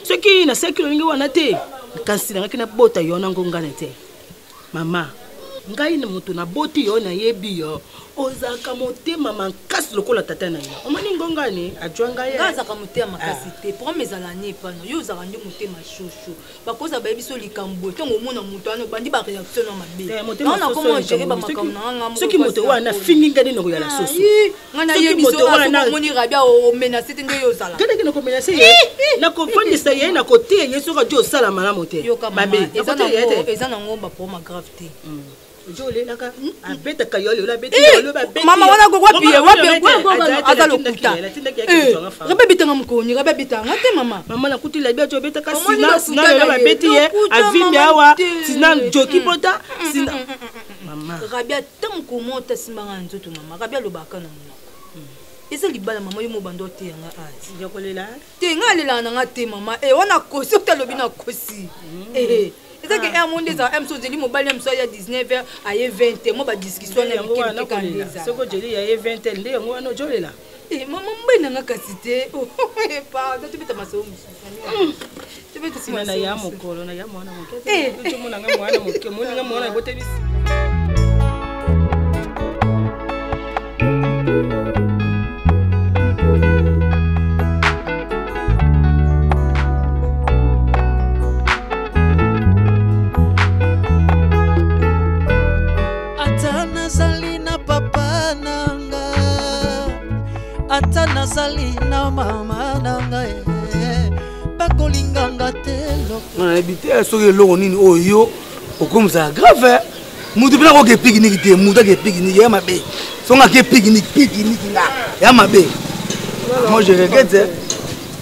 soki nasalaki lolingi wana te kasi nanga kina bota yo na ngonga nete mama ngai na moto na boti yo na yebi yo ozaka motema makasi lokola tata na yo omani ngongani ajwanga ye ngazaka motema makasi te pour mezala ni pano yo ozaka ndi motema shushu bakoza ba biso likambo tongo mona moto ano bandi ba réaction na mabe on a comment gérer ba makambo na nga soki moto wana fingi ngani no ya la soso ngana ye biso wana moni rabia o menacer te yo zala kende kino ko menacer ye na ko fandi sa ye na ko te ye soka jo sala mala mote babe eza na ngomba pour ma gravité mama wana wapi aza lokuta rebe bitanga mukoni rebe bitanga te mama na kutila bia jo betaka sina lelo babeti ye avimbi awa sina joki bota sina mama rabia tango komota simbanga nzoto mama rabia lobaka na mona eza libala mama yo mobando te yanga azi njokolela te nga lela na nga te mama wana kosi okutalobi na kosi c'est que un monde ça aime sozi mobile aime ça il y a 19h à 20h moi ba discussion na biki kanisa soko jeli ya 20h nde yango wana jolela mama mbena nga kasite pa tu beta maso tu beta sima na ya mokolo na ya mwana mokete tu mona nga mwana mokete mona nga mwana botelisi ata nazali na mama nanga bakolinganga te na habité soki eloko nini oyo okomisa grave mutu mpena koke pikiniki te mutu ake pikiniki ya mabe songa ke pikiniki nga ya mabe moi je regrette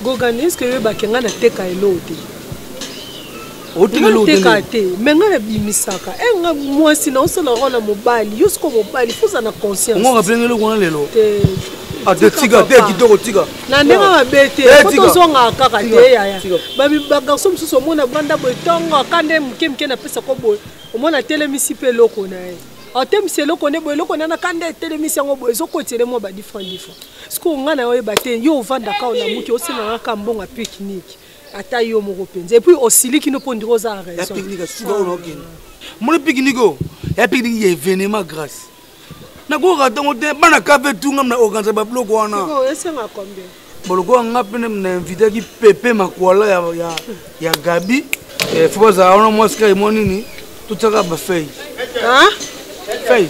Gogani est-ce que yo bakenga na teka elo te oteka te menga na bimisaka enga mwasi na osala rona mobali yo siko mobali fuza na conscience ngo ngaplenge eloko wana lelo te tika te kitoko tika na ndenge mabe te fotozonga kaka te yaya bagarso mosusu omona banda boye ntongo akande moke na pesa ko boye omona telemisi mpe eloko na ye atemisi eloko ne boye eloko nana kande etelemisi yango boye ezokotele mwa badifrant siko nga na oyeba te yo ovandaka ona moki osenanga ka mbongo pique-nique ata yo moko mpenza epuis osiliki no mpo ndiro oza raison mona pique-nique o ya pique-nique ya événement grâce nakoka ntango te bana kafe tunga na organise babiloko wana esenga combien boloko anga pene na invitaki pepe makwala ya gabi fo bazala wana mwasi ka emo nini totiaka bafei fei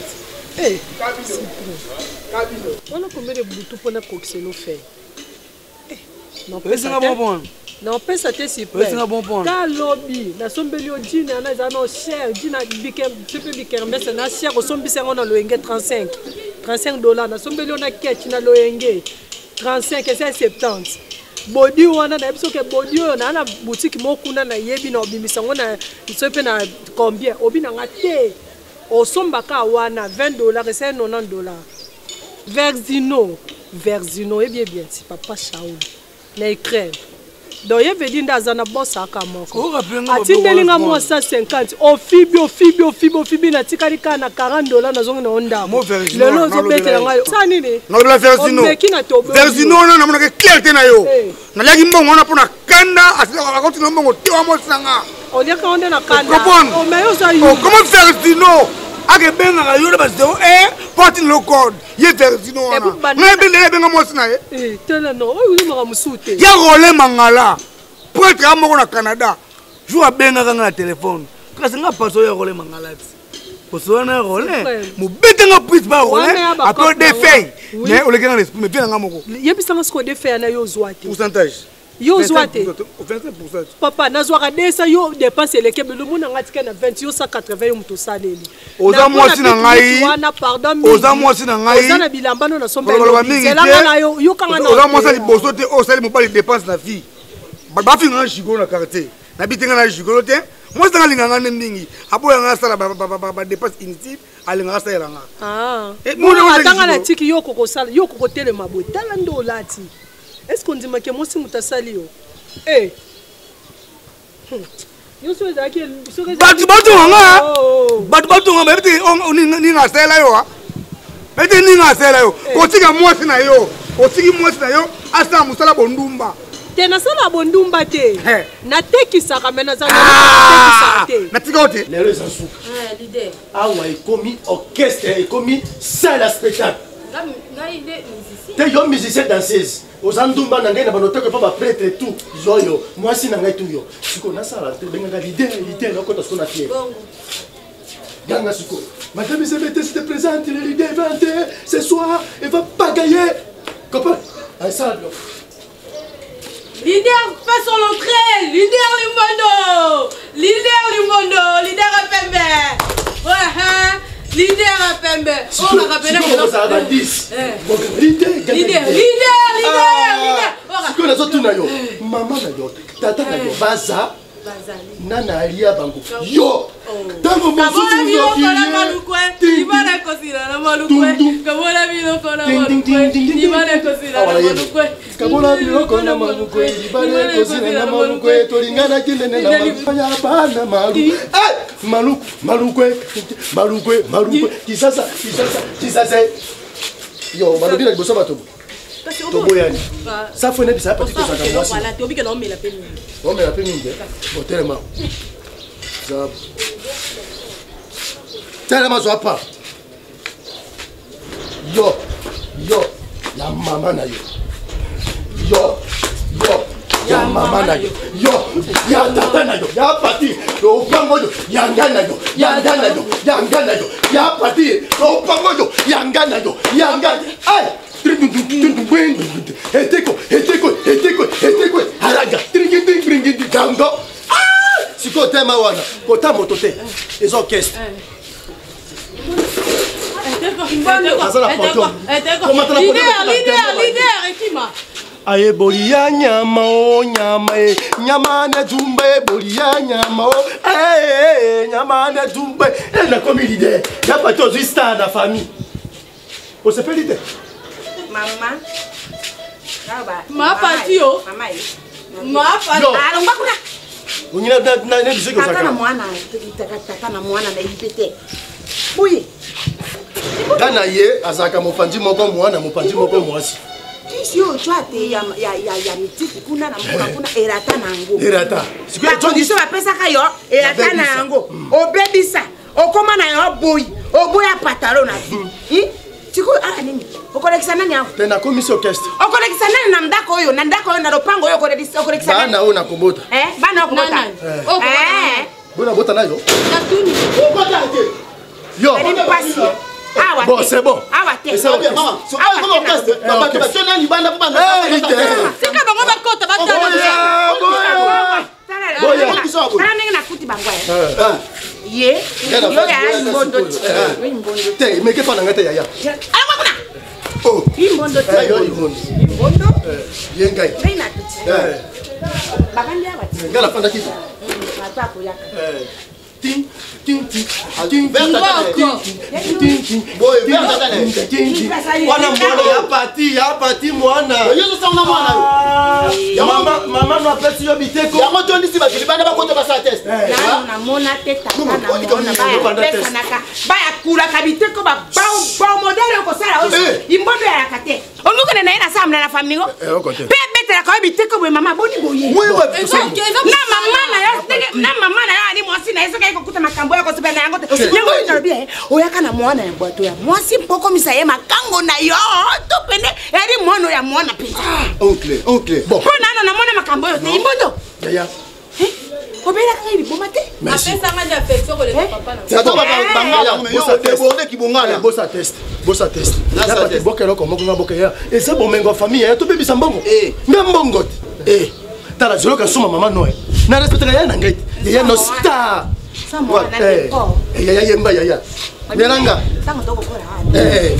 wana combien de butu mpona kokiselo fei esenga bonpona napesa te sipeka lobi nasombeli yo jina ana eza no cher jina mpe bikermese na cher osombisi yango na loyenge $35 nasombeli yo na kechi na loyenge 35 esa 70 bodi wana nayebi soki bodi oyo naa na boutique mokuna nayebi na obimisa yango na so mpe na combien obinanga te osombaka wana $20 esa $90 Versino bien si papa Shaul na écran donc ye vedi ndaza na bossa aka moko atindelinga mwa 150 ofibi na tikali ka na $40 nazongi na onda lelo ozobetela ngayo sa nini nalobela versino wana namonaka clarté na yo naliaki mbongo wana mpona kanda akotina mbongo te wa mosanga oliaka onde na kanda omeyo oza comment versino akebengaka yo na bazero po atina lo code ye versino wana nayebendela ebenga mwasi na ye teleno oyo oyimaka mosusu te ya role mangala prêtre ya moko na canada jour abengaka nga na telefone kasi nga paso ya role mangala ti osowana ya role mobetenga prise ba role apres defei mais olekenga na esprit mais vie na nga moko yebisanga siko defei ana yo ozwa te pourcentage yo ozwa te papa nazwaka desa yo dépense eleke belomo na nga tika na 20 yo 180 yo moto osaleli oza mwasi na ngai oza mwasi na ngai oza na bilamba no nasombelanga na yo yokanga na oza mwasi liboso te osali mobali dépense na vie bafinganga jigolo na quartier nabitenga na jigolo te mwasi nanga alinganga nde mingi aboyanga asala badépense inutile alingaka asalelanga atanga na tiki yo kokosala yo kokotelema boye tala nde olati est-ce qu'on dit que moi si mutasali yo yo so ezaki batu nga bete ninga sela yo bete ninga sela yo kotika mwasi na yo otiki mwasi na yo asa musala bondumba te nasala bondumba te natekisaka me nazali te natika te lelo eza suka awa ekomi orchestre ekomi salle à spectacle te yo musicien danseuse oza ndumba na ngai na banoteko mpo baprêtre tout yoyo mwasi na ngai tu yo sikoyo nasala te bengaka lider nakota siko na fiere ganga sikoyo madame Isabelle s'était présente le leader va entrer ce soir elle va pagailler comprends ça leader fait son entrée leader leader FMB leader FMB on a rappelé leader sikoyo nazotuna yo mama na yo tata na yo baza nana alia bango yo tango mosusu tolingana kindene na bana malukwe kisasa yo balobi na liboso bato toboyani safo ne bisa pati kozaka mwasi omela pe mingi botelema telema zwa pa yo ya mama na yo ya mama na yo ya tata na yo ya pati lopango yo ya ngana yo ya pati lopango yo ya ngana ay eteko haraga tringindi gango siko tema wana kota moto te les orchestres leader ekima aye bolia nyama o nyama na dumba bolia nyama o nyama na dumba na komi leader ya pato zista na famille on se fait leader Mama. Ma patio. Ma patio. Alomba kuna. Unyina na biseko saka. Tata na mwana na ipete. Buyi. Kana ye azaka mopanzi moko mwana mopanzi moko mwasi. Sio chwate ya mitiki kuna na mboka kuna erata nango. Erata. Sikuwa tondiso bapesa kayo erata nango. Obebisa. Okoma na yo boyi. Oboya patalo na fi. Chiku nini? Okolekisa nani hapo? Tena komisi orchestre. Okolekisa nani na ndako oyo? Na ndako oyo na lopango oyo okolekisa nani? Bana ona kubota. Bana okubota. Bona bota nayo. Tatuni. Okota ate. Yo. Ani pasi. Awa. Bon, c'est bon. Awa te. C'est bon. Maman, so comment orchestre? Papa tu vas tenir libanda pour bana. Sika bango bakota batana. Tala ningi na kuti bangwa. Ye. Yo ya mbondo. Te, meke pa na ngata yaya. Alama kuna. Oh. Imbondo te. Yo imbondo. Imbondo. Yengai. Reina kuti. Bakandi abati. Ngala fanda kitu. Matako yaka. Ting. Wana mwana ya pati mwana. Yesu sana mwana. Ya mama no apesi yo biteko. Ya moto ndisi bakili bana bakota basa test. Na mona teta na mona baya naka. Baya kula kabiteko ba bao modelo ko sala oso. Imbondo ya kate. Onuko na ina samna na family ngo. Pe betela ka biteko we mama boni boye. Na mama na yo ani mwasi na yeso kukuta makambo yako sibe na yango te. Yango ndarubia oyaka na mwana ya bwato ya mwasi mpoko misaye makango na yo to pene eri mwono ya mwana pita. Oncle. Bon. Pona na mwana makambo yo te imbondo. Yaya. Obera ka ili bomate. Apesa ngadi affection ko le papa na. C'est toi bangala mais yo débordé ki bongala. Bossa test. Na pati bokelo ko moko ngaboka ya. Et ça bon mengo famille ya to bebisa mbongo. Mbongo. Tala zolo ka soma mama noe. Na respectera ya na ngait. Yaya no star. Sama na ko. Yaya yemba yaya. Nyalanga. Tango toko kora. Mbe.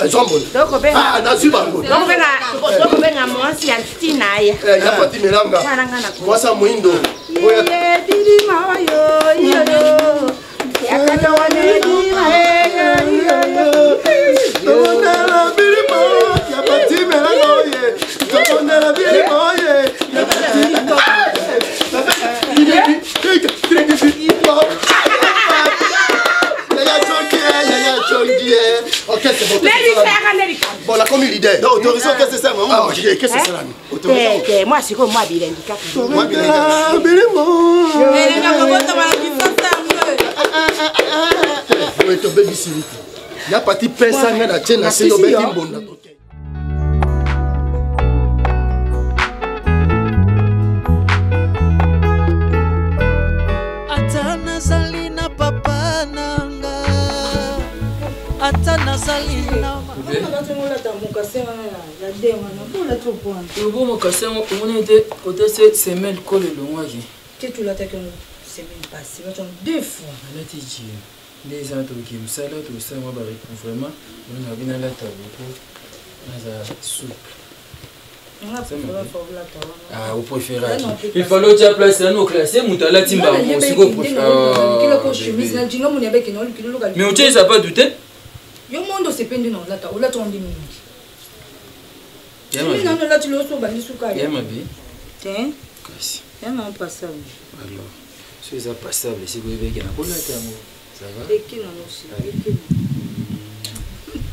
Zombo. Doko benga. Na zibango. Doko benga mwasi ya tina ya. Ya pati melanga. Mwasa muindo. Oya. Didi mayo yo. Ya kato wane di mayo. Tobonela bilimo. Ya pati melanga oye. Tobonela bilimo oye. Ya pati melanga. Ok, c'est bon. comme leader. Donc autorisation qu'est-ce que c'est ça? Qu'est-ce que c'est ça? Autorisation. Moi c'est comme moi bilingue. Moi bilingue. Belemo. Oui, tu baby silly. Il y a parti personne dans la chaîne, c'est le baby bonda. Atana salina papa nanga. Atana salina. Bon, mon cassé, on était côté cette semaine colle le mois. Tu tu l'as attaqué semaine passée, deux fois. Là, tu dis, les gens qui me salent, tout ça, moi, vraiment, on a bien la table, on a soupe. Ah, vous préférez. Il fallait que tu places à nos classes, Moutala Timba, on se mais on tient ça pas douter. Yo monde se pende non lata, ou lata on dit mingi. Yama non là tu le so bani suka. Yama bi. Tiens. Kasi. Yama passable. Alors, c'est ça passable, c'est que bébé qui n'a pas la tamo. Ça va? Et qui non aussi.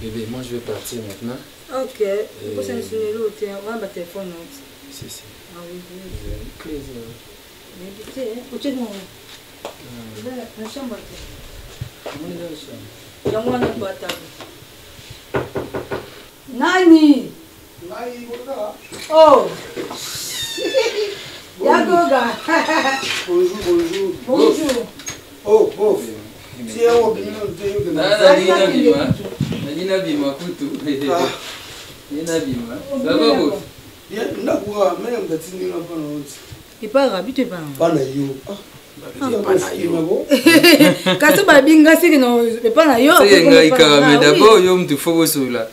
Bébé, moi je vais partir maintenant. OK. Pour ça c'est le tiens, on va téléphone. Si si. Ah oui. Plaisir. Mais tu sais, au chez moi. La chambre. On est dans la chambre. Yangu na bata. Nani? Oh. Yagoga. Bonjour, bonjour. Bonjour. Oh, bof. Si on vient de Nina bima kutu. Nina bima. Ça va bof? Bien, nakura même datini na pana oti. Et pas rabite pas. Pana yo. Kasi babinga siki no pas na yo. C'est ngai mais d'abord yo mtu faut sola.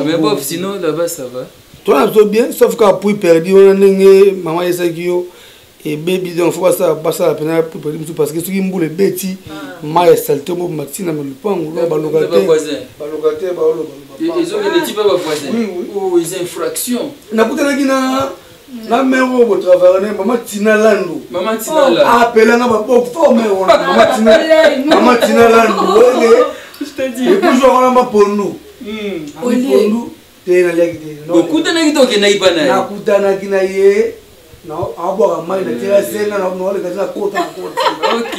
Mais bof sinon là-bas ça va. Toi ça bien sauf qu'à puis perdu on ndenge maman Esakio et baby donc faut ça passer la peine pour perdu parce que ce qui mboule beti ma salté mo maxina me lupango ba locataire ba ils ont des types pas voisins. Oui, ils infractions. Na kutana kina na mero bo travailler maman Tina Lando. Maman Tina Lando. Appela na ba pour former maman Tina Lando. Je te dis. Et puis on va pour nous. Pour nous. Okutana kitoke na ibana. Nakutana kina ye. Non, aboire mai na tira senga na no le kaza kota. OK.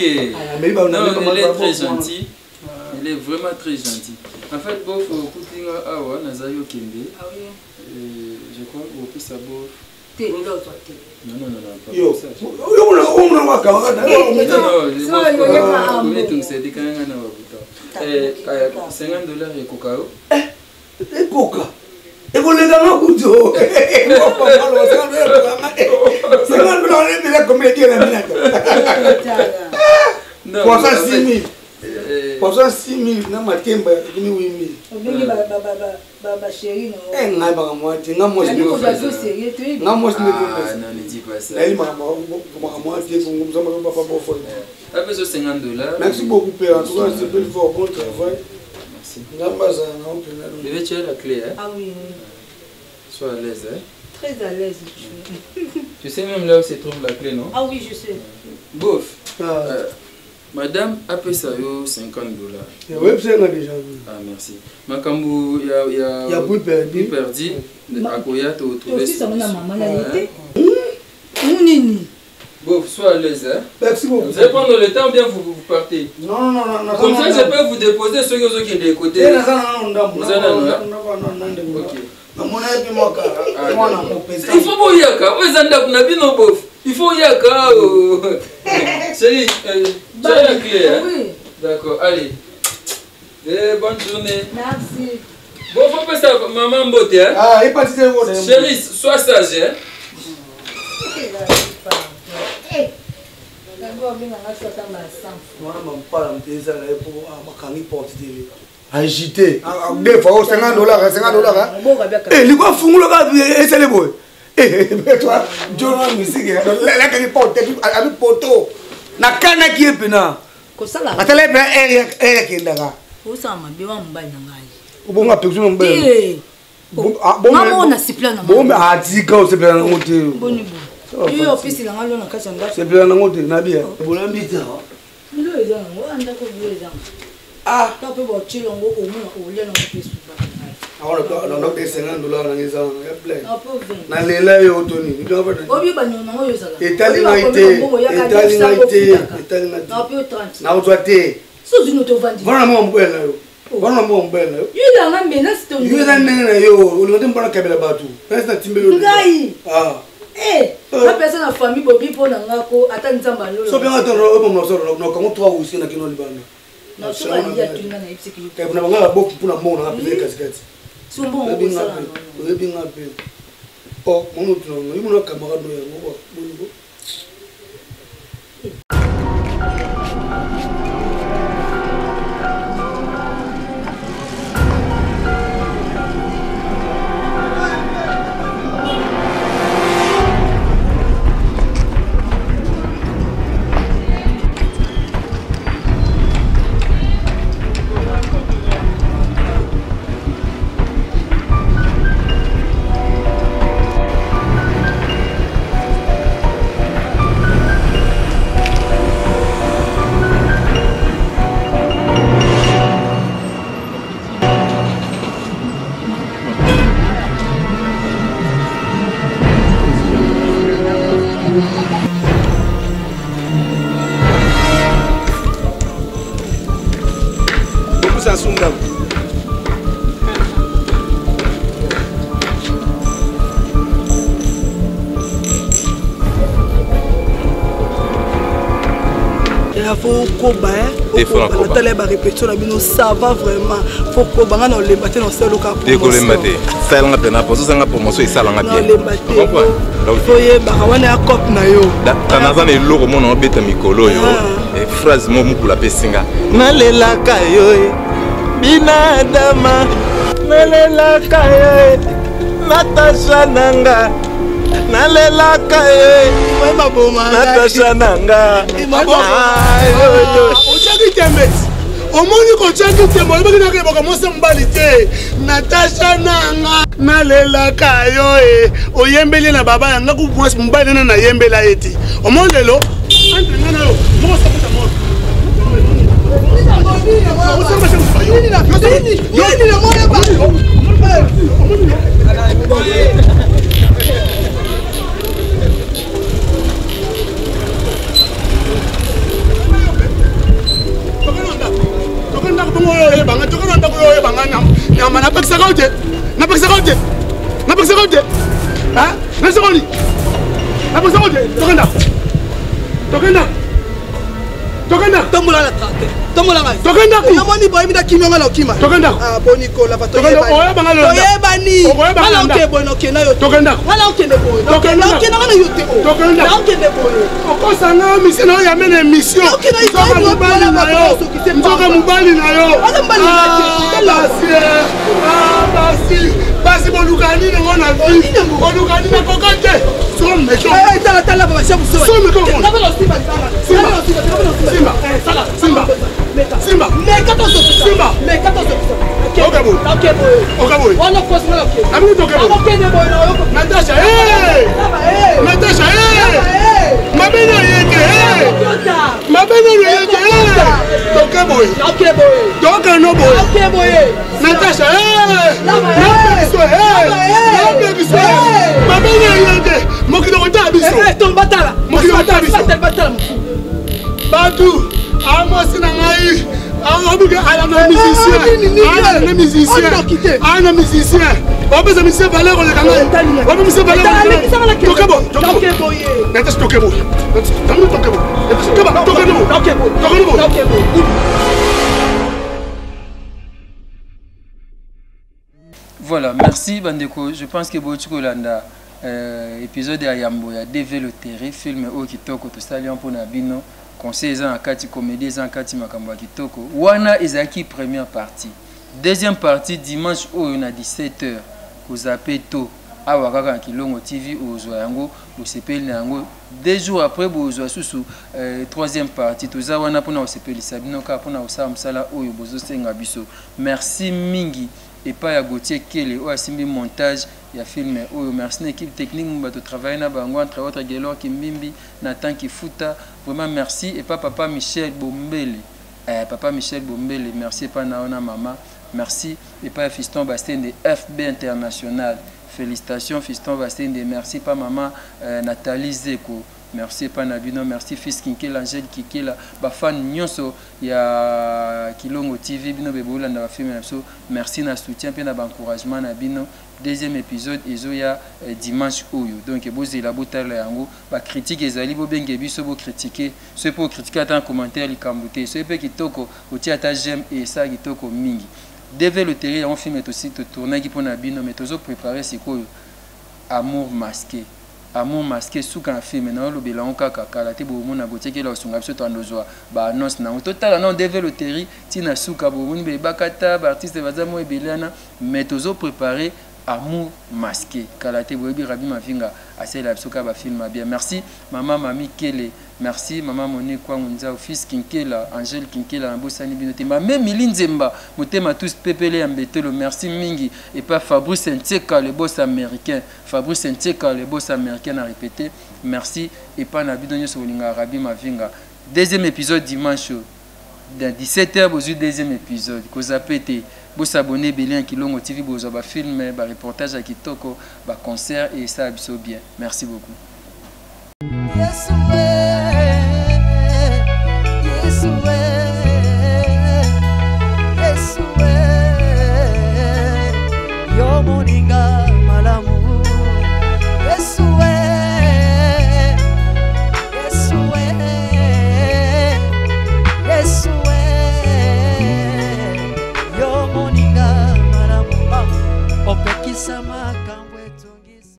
Non, elle est très gentille. Elle est vraiment très gentille. En fait, bof kutinga awa nazayo kende. Ah oui. Je crois au plus ça bof. T'es l'autre. Non. Yo. On va quand non, mais tu sais quand on a buta. $50 et coca. Et coca. Et vous les donnez kuto. C'est quand vous allez dire comme dire la minute. Pour ça 6000. Pour ça 6000 na matemba ni 8000. Obengi ba chéri non. Eh ngai ba moi, nga moi je me nga moi je me non, ne dis pas ça. Elle m'a moi je me ça m'a pas bon foi. Après ce $50. Merci beaucoup père. En tout cas, c'est pour faire bon travail. Merci. N'ambaza na on peut là. Bébé tu as la clé hein. Ah oui. Sois à l'aise hein. Très à l'aise. Tu sais même là où se trouve la clé non? Ah oui, je sais. Bof. Madame a payé ça $50. Oui, c'est déjà vu. Ah merci. Makambu il y a plus perdu. À Koya tu trouves ça. Aussi ça maman là était. Nini. Bof, sois à l'aise hein. Merci beaucoup. Vous allez prendre le temps ou bien vous partez? Non. Comme ça je peux vous déposer ceux qui sont de côté. Il faut pas yaka. Il faut yaka. Chérie, tu as la clé hein? Oui. D'accord, allez. Bonne journée. Merci. Bon, faut pas ça, maman Mbote hein? Ah, il passe chérie, sois sage hein? agité. Des fois, $50. Eh, les gars font le et c'est les boys. Eh, toi, John musique, la qui porte avec poteau. Na kana qui est pena. Kosala. Atale pena ere qui ndaga. Osama biwa mbai nangai. Ubonga pekso mbai. Eh. Bon, on a siple na. Bon, a dit quand c'est bien monté. Boni bon. Yo office la ngalo na kasanga. C'est bien monté na bien. Bolambita. Ndo ezanga, anda ko bieza. Ah, tape bo chilongo o muna o lelo ko pesu ba. on a des $50 dans les ans, il y a plein. Dans les là, il y a Tony. Ça va vraiment. Faut que on les batte dans seul cas. Décoller maté. Ça l'a pena pour ça promotion et ça l'a bien. Tu comprends? Foyer bakawana cop na yo. Tanaza ne loko mona obeta mikolo yo. Et phrase mo mukula pesinga. Nalela kayo. Binadama. Nalela kayo. Natasha nanga. Nalela kayo. Natasha nanga. Omoni ko changi tembo lebeki na keba komosa mbali te Natasha nanga nalela kayo oyembeli na baba yanga ku mwasi mbali na yembela eti omoni lelo entre ngana yo mo sa puta mo Voilà, merci Bandeko. Je pense que Bochiko Landa épisode à Yambo, il y a DV le terrain, film au Kitoko, tout ça, pour Nabino, conseil en Kati comédie, en Kati Makamba Kitoko. Wana Ezaki, première partie. Deuxième partie, dimanche, on a 17h, vous appelez tôt. Awakaka Kilongo TV au Zoyango, au CPL Nango. 2 jours après, vous avez sous troisième partie. Tout ça, on a pour nous CPL Sabino, pour nous Sala, au Yobozo Sengabiso. Merci Mingi. Et pas à Gauthier Kele, ou à Simbi montage, il y a filmé. Merci l'équipe technique, nous travailler na bango entre autres Gelor Kimbimbi, Nathan Kifuta. Vraiment merci. Et pas papa Michel Bombele. Papa Michel Bombele, merci pas Naona Mama. merci. Et pas Fiston Bastien de FB International. Félicitations Fiston Bastien de merci pas maman Nathalie Zeko. Merci pas Nabino, merci fils Kinkela, Angèle Kikela, fan nyonso ya Kilongo TV bino bebola na film so. Merci na soutien pe na encouragement na bino. Deuxième épisode ezoya dimanche oyo. Donc bozela botala yango ba critique ezali bo benge biso bo critiquer. Ce pour critiquer ata commentaire likambuté. Ce pe kitoko otia ata j'aime et ça kitoko mingi. Devait le terrain on film aussi te tourner qui pour na bino mais tozo préparer sikoyo amour masqué. Amour masqué sous un film na lo bela onka kakala te bo mona gotie ke la sunga biso tandozwa ba annonce na total non devait le terrain tina suka bo moni be bakata ba artiste bazamo ebelana mais tozo préparer amour masqué kalate boyebi Rabi Mavinga asela bisoka ba film bien. Merci maman Mami Kele, merci maman Monique Kwangunza, fils Kinkela, Angèle Kinkela Mbosani binote mame Milinzemba motema tous pepele ambetelo. Merci mingi et pas Fabrice Nteka le boss américain, Fabrice Nteka le boss américain a répété merci et pas na bidonyo solinga Rabi Mavinga. Deuxième épisode dimanche dans 17h vous deuxième épisode koza pété. Vous s'abonnez Bélien Kilongo TV, vous avez film, un reportage à Kitoko, un concert et ça a bien. Merci beaucoup.